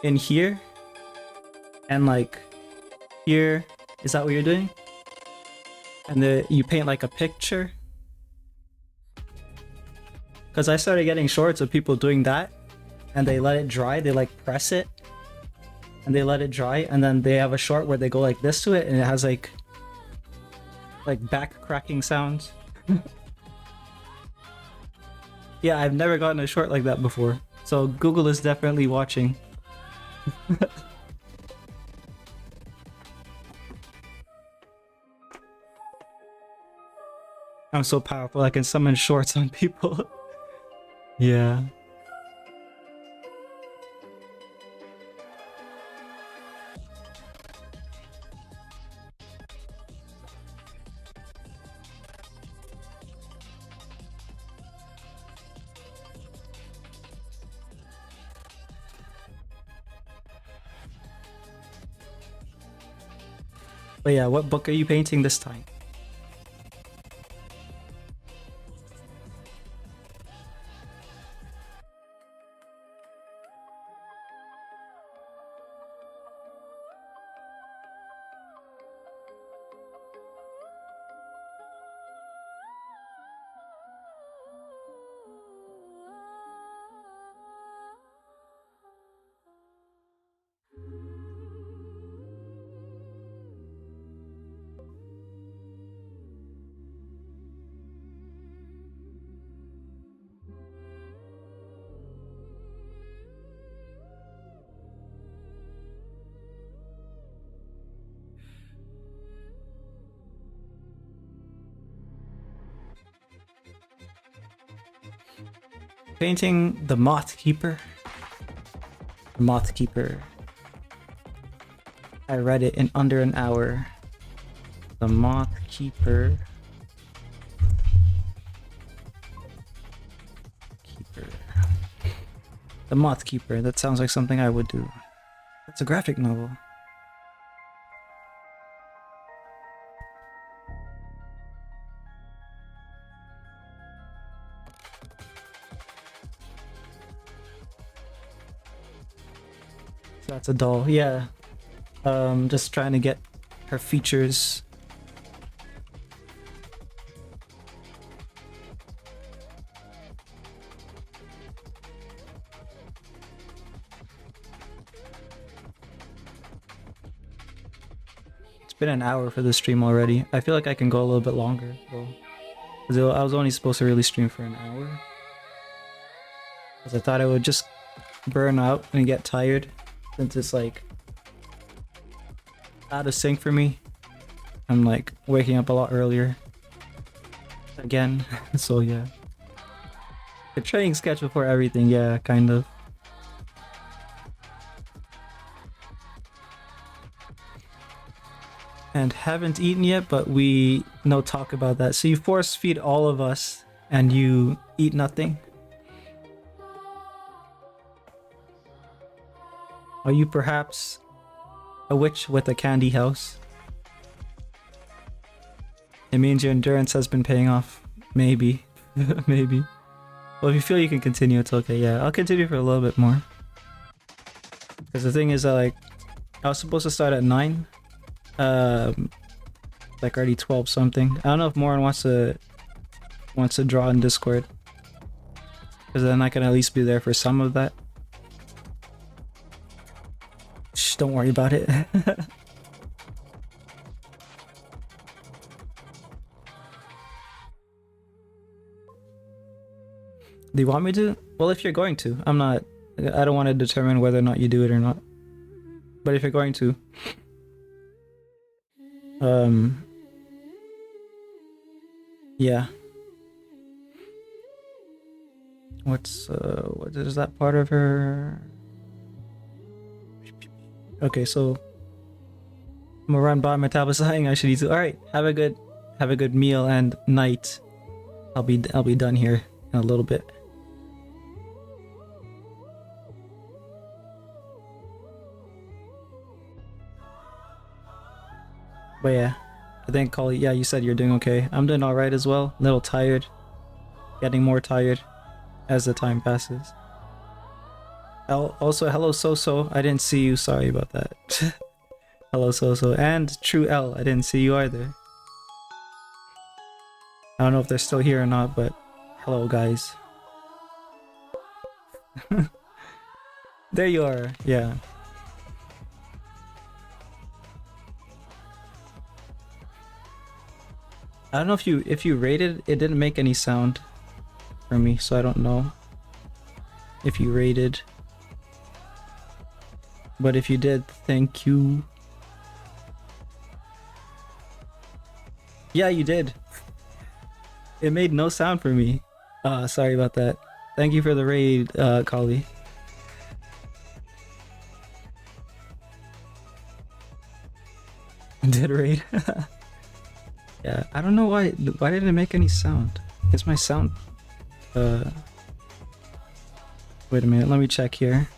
in here and like here. Is that what you're doing? And then you paint like a picture. Because I started getting shorts of people doing that and they let it dry, they like press it and they let it dry, and then they have a short where they go like this to it and it has like back cracking sounds. Yeah, I've never gotten a short like that before. So Google is definitely watching. I'm so powerful, I can summon shorts on people. Yeah. But yeah, what book are you painting this time? painting the Moth Keeper. The Moth Keeper. I read it in under an hour. The Moth Keeper. The Moth Keeper. That sounds like something I would do. It's a graphic novel. So that's a doll. Yeah. Just trying to get her features. It's been an hour for the stream already. I feel like I can go a little bit longer though. 'Cause I was only supposed to really stream for an hour. Because I thought I would just burn out and get tired. Since it's like out of sync for me. I'm like waking up a lot earlier. Again. So yeah. The training schedule for everything, yeah, kind of. And haven't eaten yet, but we no talk about that. So you force feed all of us and you eat nothing? Are you perhaps a witch with a candy house? It means your endurance has been paying off. Maybe. Maybe. Well, if you feel you can continue, it's okay. Yeah, I'll continue for a little bit more. Because the thing is, like, I was supposed to start at 9. Like already 12 something. I don't know if Moran wants to draw in Discord. Because then I can at least be there for some of that. Shh, don't worry about it. Do you want me to? Well, if you're going to. I don't want to determine whether or not you do it or not. But if you're going to. Yeah. What is that part of her? Okay, so I'm gonna run by metabolizing. I should eat. All right, have a good meal and night. I'll be done here in a little bit. But yeah, I think Kali, yeah, you said you're doing okay. I'm doing all right as well. A little tired, getting more tired as the time passes. Also, hello Soso. I didn't see you. Sorry about that. Hello Soso and True L. I didn't see you either. I don't know if they're still here or not, but hello guys. There you are. Yeah. I don't know if you rated, it didn't make any sound for me, so I don't know if you rated. But if you did, thank you. Yeah, you did. It made no sound for me. Sorry about that. Thank you for the raid, Kali. Did raid? Yeah, I don't know why didn't it make any sound? Is my sound wait a minute, let me check here.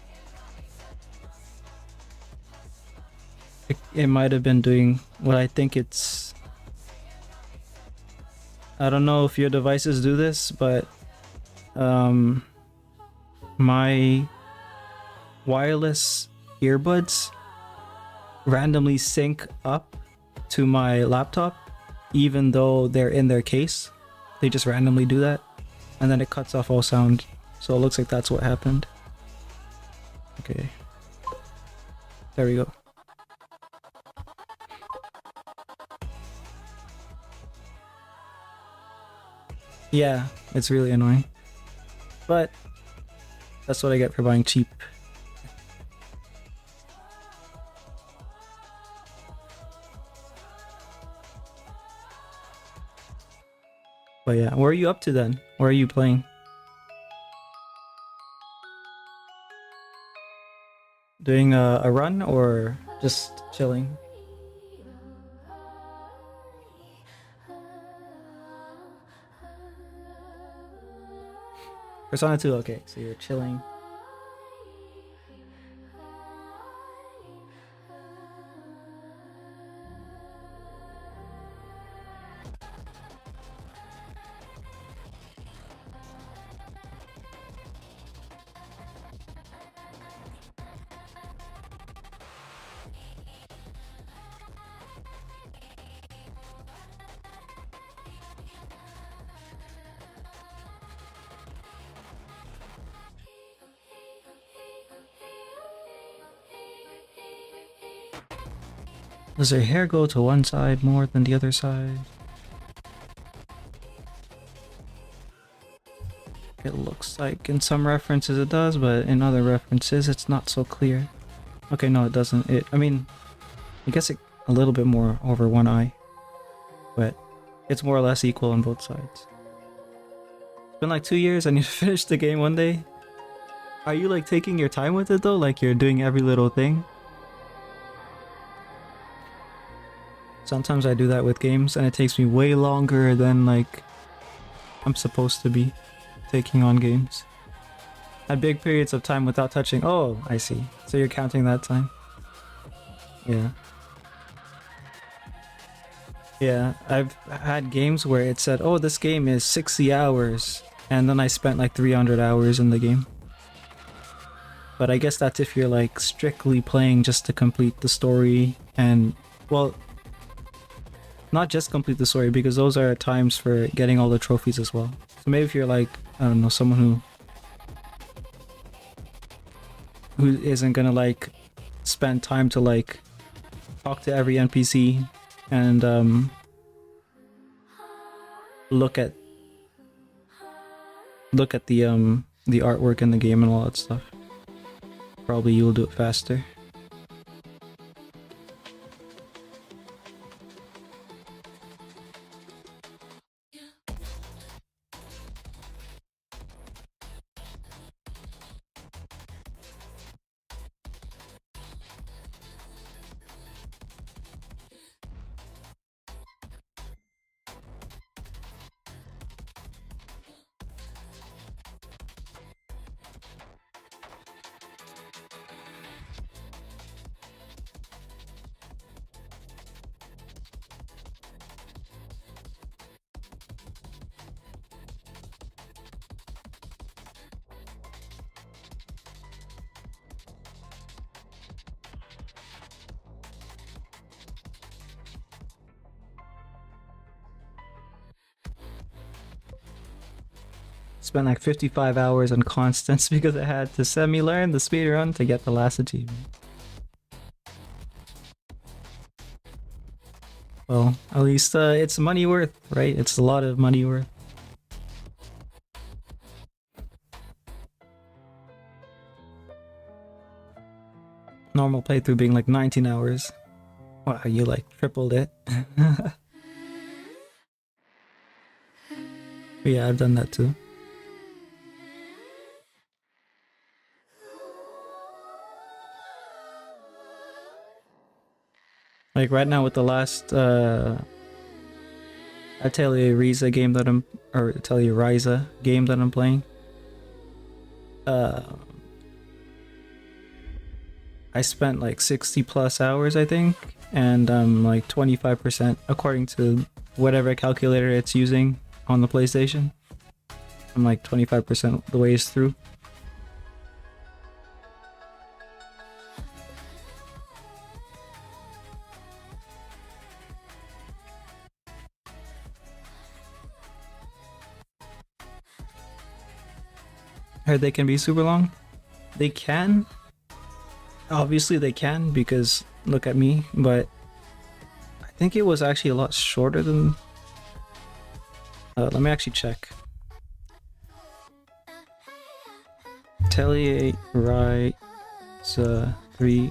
It might have been doing what I think it's. I don't know if your devices do this, but my wireless earbuds randomly sync up to my laptop even though they're in their case. They just randomly do that and then it cuts off all sound, so it looks like that's what happened. Okay, there we go. Yeah, it's really annoying, but that's what I get for buying cheap. But yeah, what are you up to then? What are you playing? Doing a run or just chilling? Persona 2, okay, so you're chilling. Does her hair go to one side more than the other side? It looks like in some references it does, but in other references it's not so clear. Okay, no, it doesn't. I mean, I guess it a little bit more over one eye, but it's more or less equal on both sides. It's been like 2 years. I need to finish the game one day. Are you like taking your time with it though? Like you're doing every little thing? Sometimes I do that with games and it takes me way longer than like I'm supposed to be taking on games. Had big periods of time without touching. Oh, I see. So you're counting that time. Yeah. Yeah, I've had games where it said, oh, this game is 60 hours. And then I spent like 300 hours in the game. But I guess that's if you're like strictly playing just to complete the story and, well, not just complete the story because those are times for getting all the trophies as well. So maybe if you're like, I don't know, someone who isn't gonna like spend time to like talk to every NPC and look at the artwork in the game and all that stuff. Probably you'll do it faster. Spent like 55 hours on Constance because I had to semi-learn the speedrun to get the last achievement. Well, at least it's money worth, right? It's a lot of money worth. Normal playthrough being like 19 hours. Wow, you like tripled it. Yeah, I've done that too. Like right now with the last Atelier Ryza game that Atelier Ryza game that I'm playing. I spent like 60 plus hours, I think, and like 25% according to whatever calculator it's using on the PlayStation. I'm like 25% the ways through. Heard they can be super long. They can. Obviously they can because look at me, but I think it was actually a lot shorter than... let me actually check. Atelier Ryza 3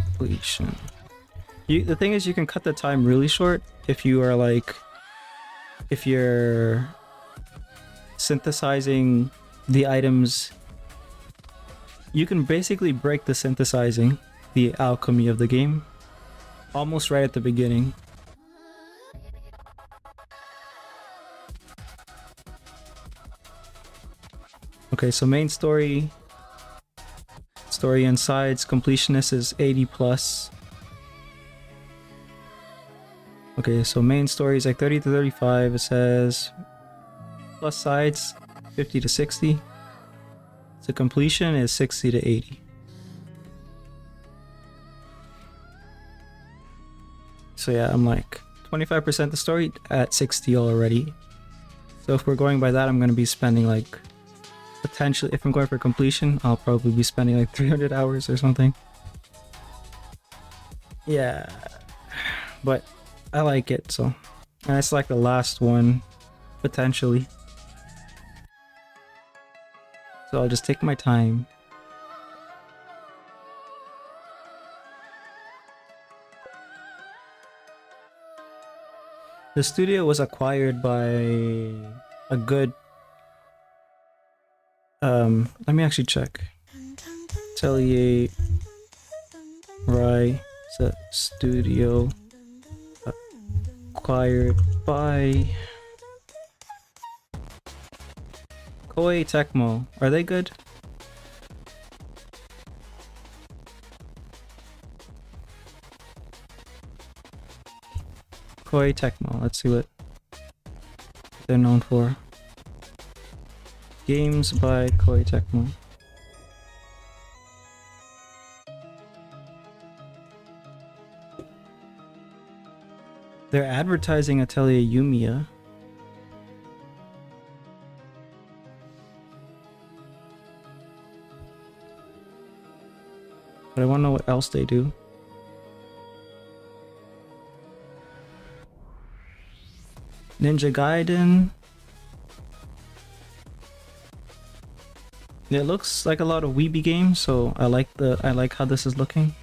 completion. The thing is you can cut the time really short if you are like... if you're synthesizing the items you can basically break the synthesizing, the alchemy of the game, almost right at the beginning. Okay, so main story and sides, completionist is 80 plus. Okay, so main story is like 30 to 35, it says, plus sides 50 to 60. So completion is 60 to 80. So yeah, I'm like 25% the story at 60 already. So if we're going by that, I'm going to be spending like, potentially, if I'm going for completion, I'll probably be spending like 300 hours or something. Yeah, but I like it, so. And it's like the last one, potentially. So I'll just take my time. The studio was acquired by a good... let me actually check. Atelier Rai Studio acquired by Koei Tecmo. Are they good? Koei Tecmo. Let's see what they're known for. Games by Koei Tecmo. They're advertising Atelier Yumiya. But I want to know what else they do. Ninja Gaiden. It looks like a lot of Weeby games, so I like how this is looking.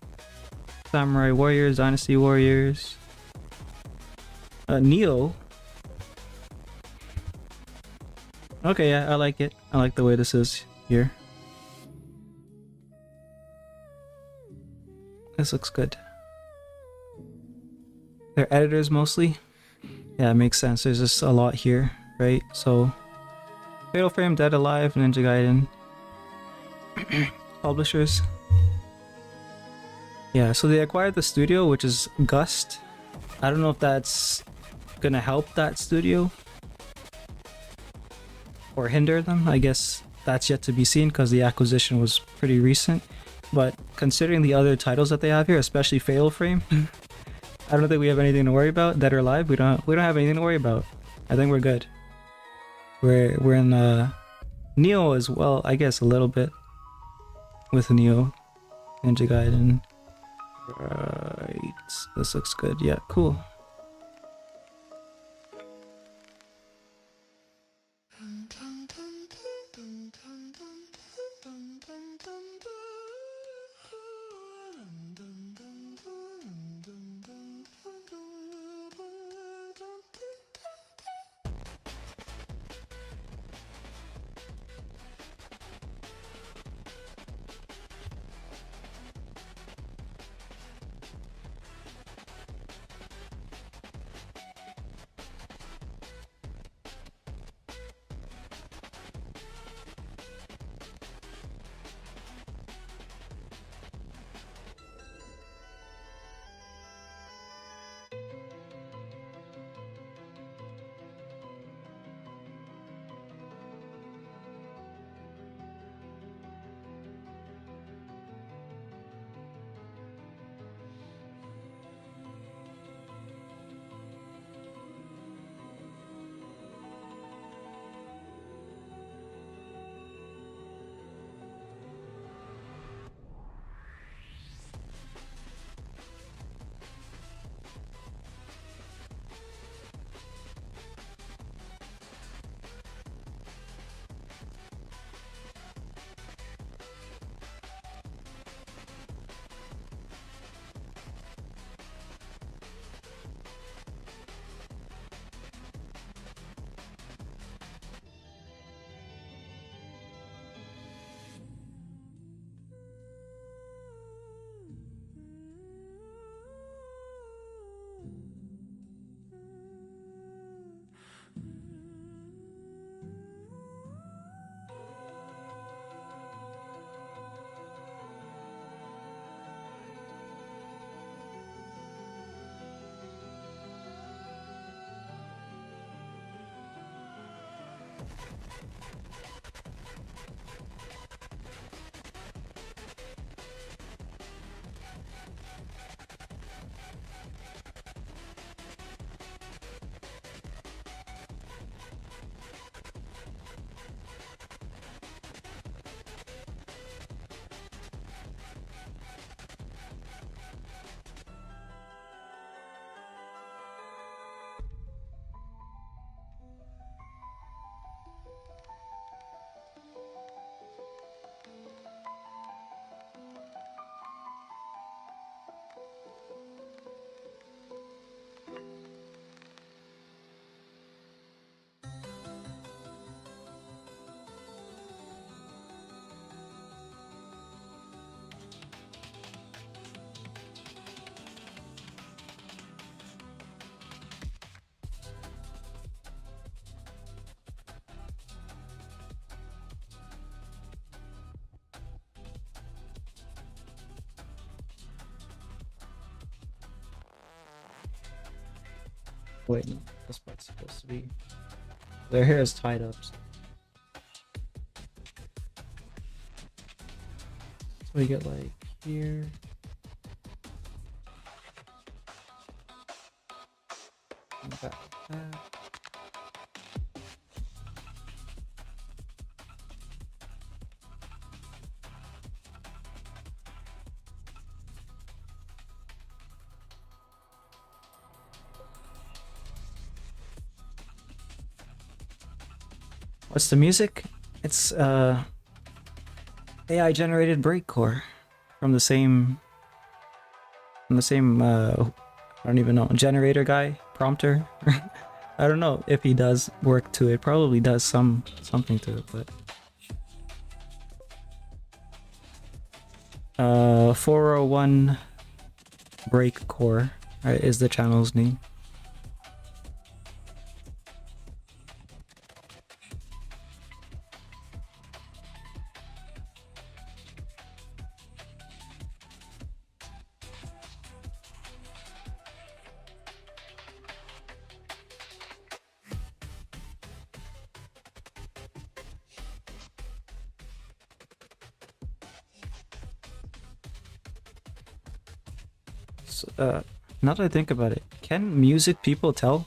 Samurai Warriors, Dynasty Warriors. Neo. Okay, yeah, I like it. I like the way this is here. This looks good. They're editors mostly. Yeah, it makes sense. There's just a lot here, right? So, Fatal Frame, Dead Alive, Ninja Gaiden. Publishers. Yeah, so they acquired the studio, which is Gust. I don't know if that's gonna help that studio or hinder them. I guess that's yet to be seen because the acquisition was pretty recent. But considering the other titles that they have here, especially Fatal Frame, I don't think we have anything to worry about. Dead or Alive, we don't have anything to worry about. I think we're good. We're in Neo as well, I guess a little bit with Neo, Ninja Gaiden. Right, this looks good. Yeah, cool. Wait, no, this part's supposed to be. Their hair is tied up. So we get like here. And back like that. What's the music? It's AI generated breakcore from the same I don't even know, generator guy, prompter. I don't know if he does work to it. Probably does something to it, but 401 breakcore is the channel's name. Now that I think about it, can music people tell?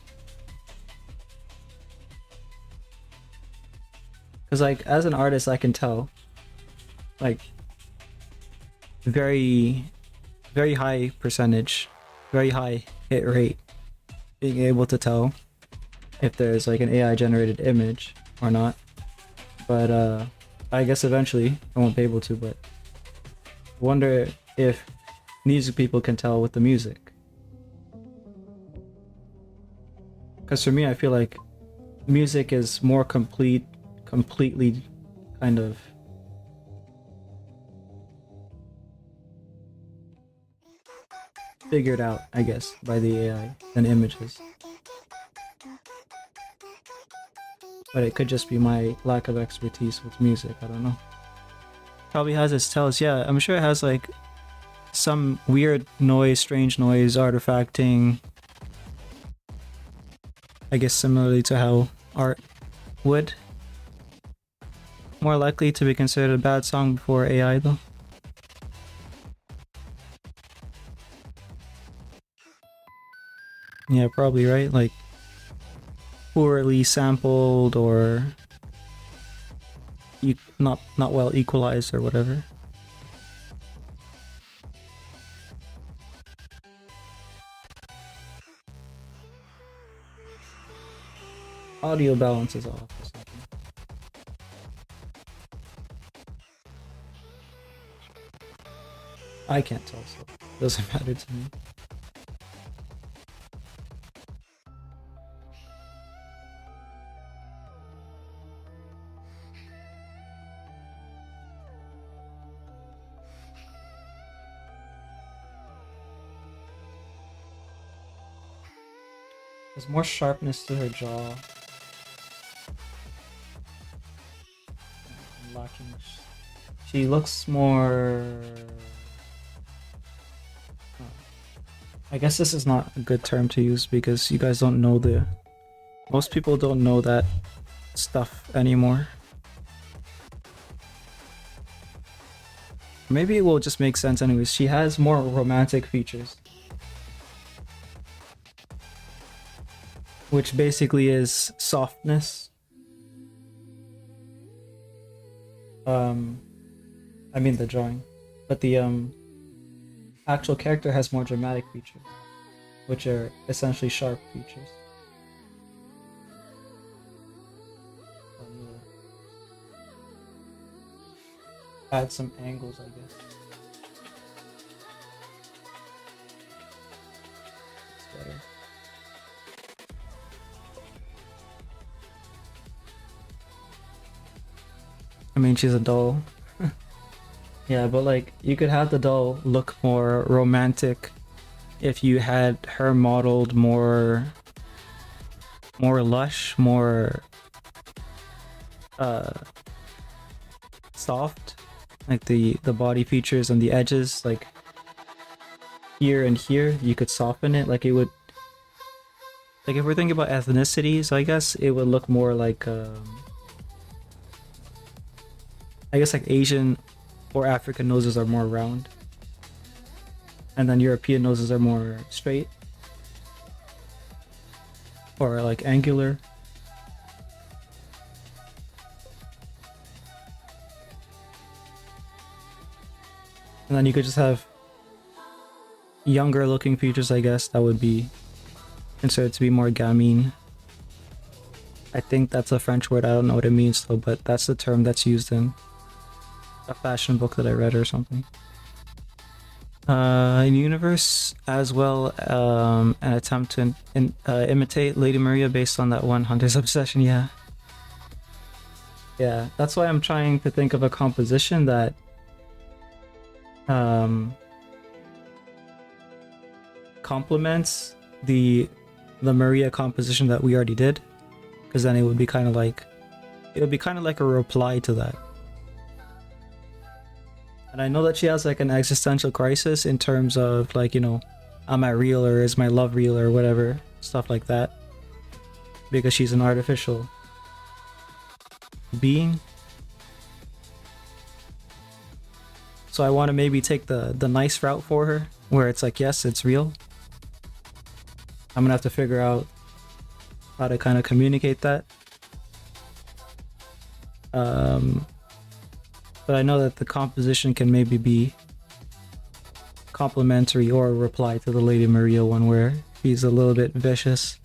Because like as an artist I can tell, like very high percentage, very high hit rate, being able to tell if there's like an AI generated image or not. But I guess eventually I won't be able to, but I wonder if music people can tell with the music. Because for me, I feel like music is more completely kind of figured out, I guess, by the AI than images. But it could just be my lack of expertise with music, I don't know. Probably has its tells, yeah, I'm sure it has like some weird noise, strange noise, artifacting. I guess similarly to how art would. More likely to be considered a bad song before AI though. Yeah, probably, right? Like poorly sampled or not well equalized or whatever. Audio balance is off or something. I can't tell, so it doesn't matter to me. There's more sharpness to her jaw. Lacking. She looks more. I guess this is not a good term to use because you guys don't know the. Most people don't know that stuff anymore. Maybe it will just make sense anyways. She has more romantic features. Which basically is softness. I mean the drawing. But the actual character has more dramatic features, which are essentially sharp features. Add some angles, I guess. It's better. I mean, she's a doll. Yeah, but like, you could have the doll look more romantic if you had her modeled more lush, more soft, like the body features and the edges, like here and here, you could soften it, like it would like if we're thinking about ethnicities, I guess it would look more like I guess like Asian or African noses are more round, and then European noses are more straight or like angular. And then you could just have younger looking features, I guess, that would be considered to be more gamine. I think that's a French word, I don't know what it means though, but that's the term that's used in a fashion book that I read or something. In Universe as well, an attempt to imitate Lady Maria based on that one Hunter's Obsession, yeah. Yeah, that's why I'm trying to think of a composition that complements the Maria composition that we already did, because then it would be kind of like a reply to that. And I know that she has like an existential crisis in terms of like, you know, am I real or is my love real or whatever, stuff like that, because she's an artificial being. So I want to maybe take the nice route for her, where it's like, yes, it's real. I'm gonna have to figure out how to kind of communicate that. But I know that the composition can maybe be complementary or a reply to the Lady Maria one, where he's a little bit vicious.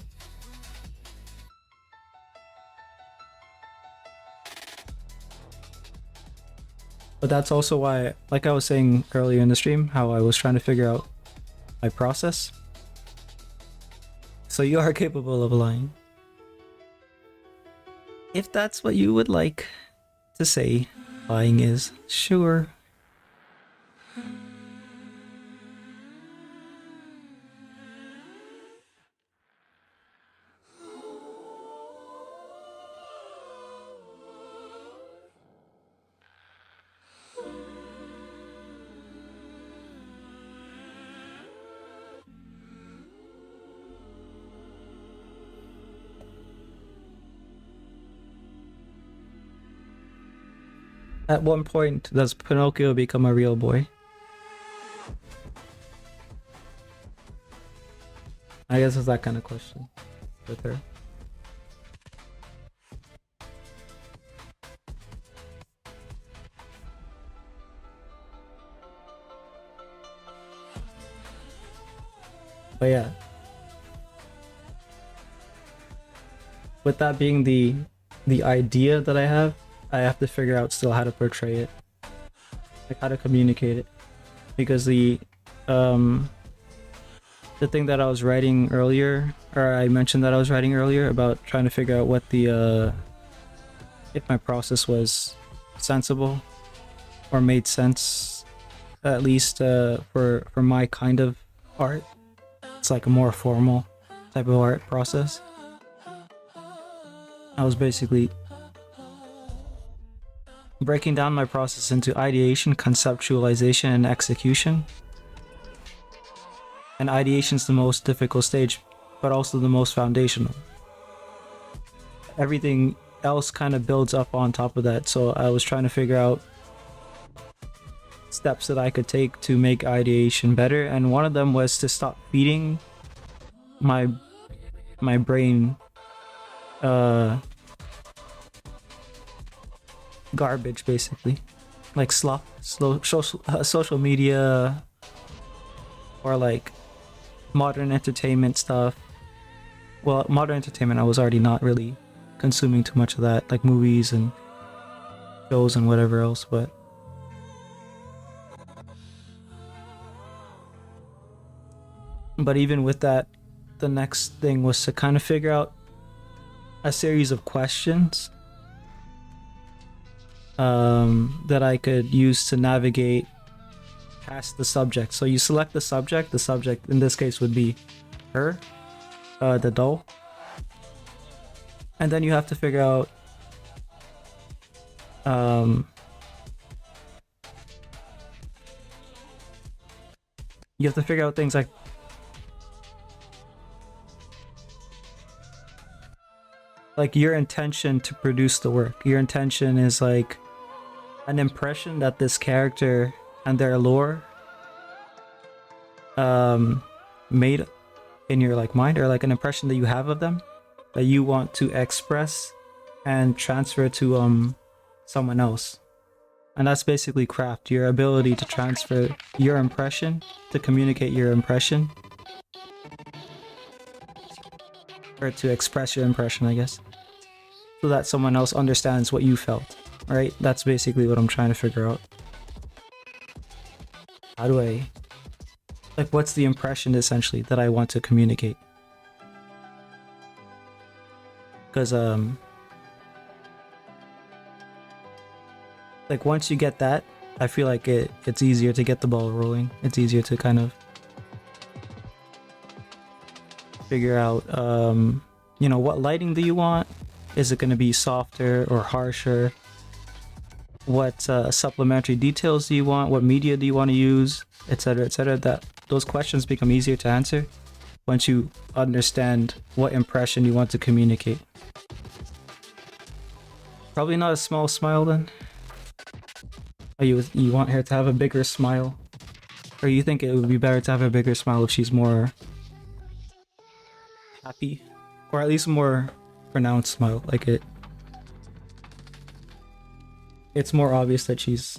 But that's also why, like I was saying earlier in the stream, how I was trying to figure out my process. So you are capable of lying. If that's what you would like to say lying is, sure. At one point, does Pinocchio become a real boy? I guess it's that kind of question with her. But yeah. With that being the idea that I have to figure out still how to portray it. Like how to communicate it. Because the thing that I was writing earlier, or I mentioned that I was writing earlier about trying to figure out what the if my process was sensible or made sense, at least for my kind of art. It's like a more formal type of art process. I was basically breaking down my process into ideation, conceptualization, and execution. And ideation is the most difficult stage, but also the most foundational. Everything else kind of builds up on top of that, so I was trying to figure out steps that I could take to make ideation better, and one of them was to stop feeding my brain garbage, basically, like social media, or like modern entertainment stuff. Well, modern entertainment I was already not really consuming too much of that, like movies and shows and whatever else, but even with that, the next thing was to kind of figure out a series of questions that I could use to navigate past the subject. So you select the subject in this case would be her, the doll, and then you have to figure out things like like your intention to produce the work. Your intention is like an impression that this character and their lore made in your like mind, or like an impression that you have of them that you want to express and transfer to someone else. And that's basically craft, your ability to transfer your impression, to communicate your impression, or to express your impression, I guess, so that someone else understands what you felt, right? That's basically what I'm trying to figure out. How do I, like, what's the impression essentially that I want to communicate? Because like once you get that, I feel like it's easier to get the ball rolling. It's easier to kind of figure out, you know, what lighting do you want? Is it going to be softer or harsher? What supplementary details do you want? What media do you want to use? Etc. etc. That those questions become easier to answer once you understand what impression you want to communicate. Probably not a small smile then. Oh, you want her to have a bigger smile? Or you think it would be better to have a bigger smile if she's more happy? Or at least more pronounced smile, like it's more obvious that she's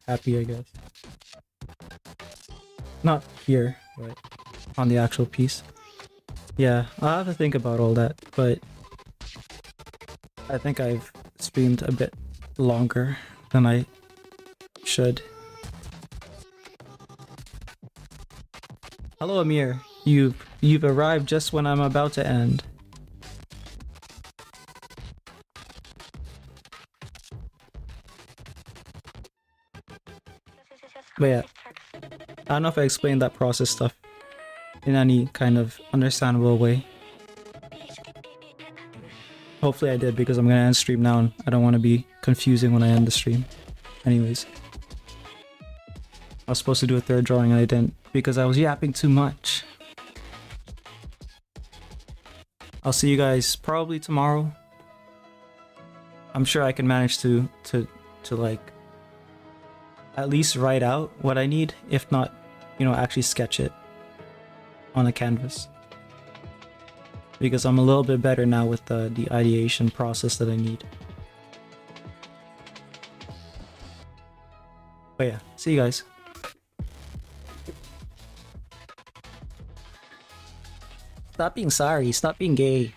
happy, I guess. Not here, but on the actual piece. Yeah, I'll have to think about all that, but I think I've streamed a bit longer than I should. Hello, Amir. You've arrived just when I'm about to end. But yeah, I don't know if I explained that process stuff in any kind of understandable way. Hopefully I did, because I'm gonna end stream now and I don't want to be confusing when I end the stream. Anyways, I was supposed to do a third drawing and I didn't because I was yapping too much. I'll see you guys probably tomorrow. I'm sure I can manage to like at least write out what I need, if not, you know, actually sketch it on a canvas. Because I'm a little bit better now with the ideation process that I need. But yeah, see you guys. Stop being sorry, stop being gay.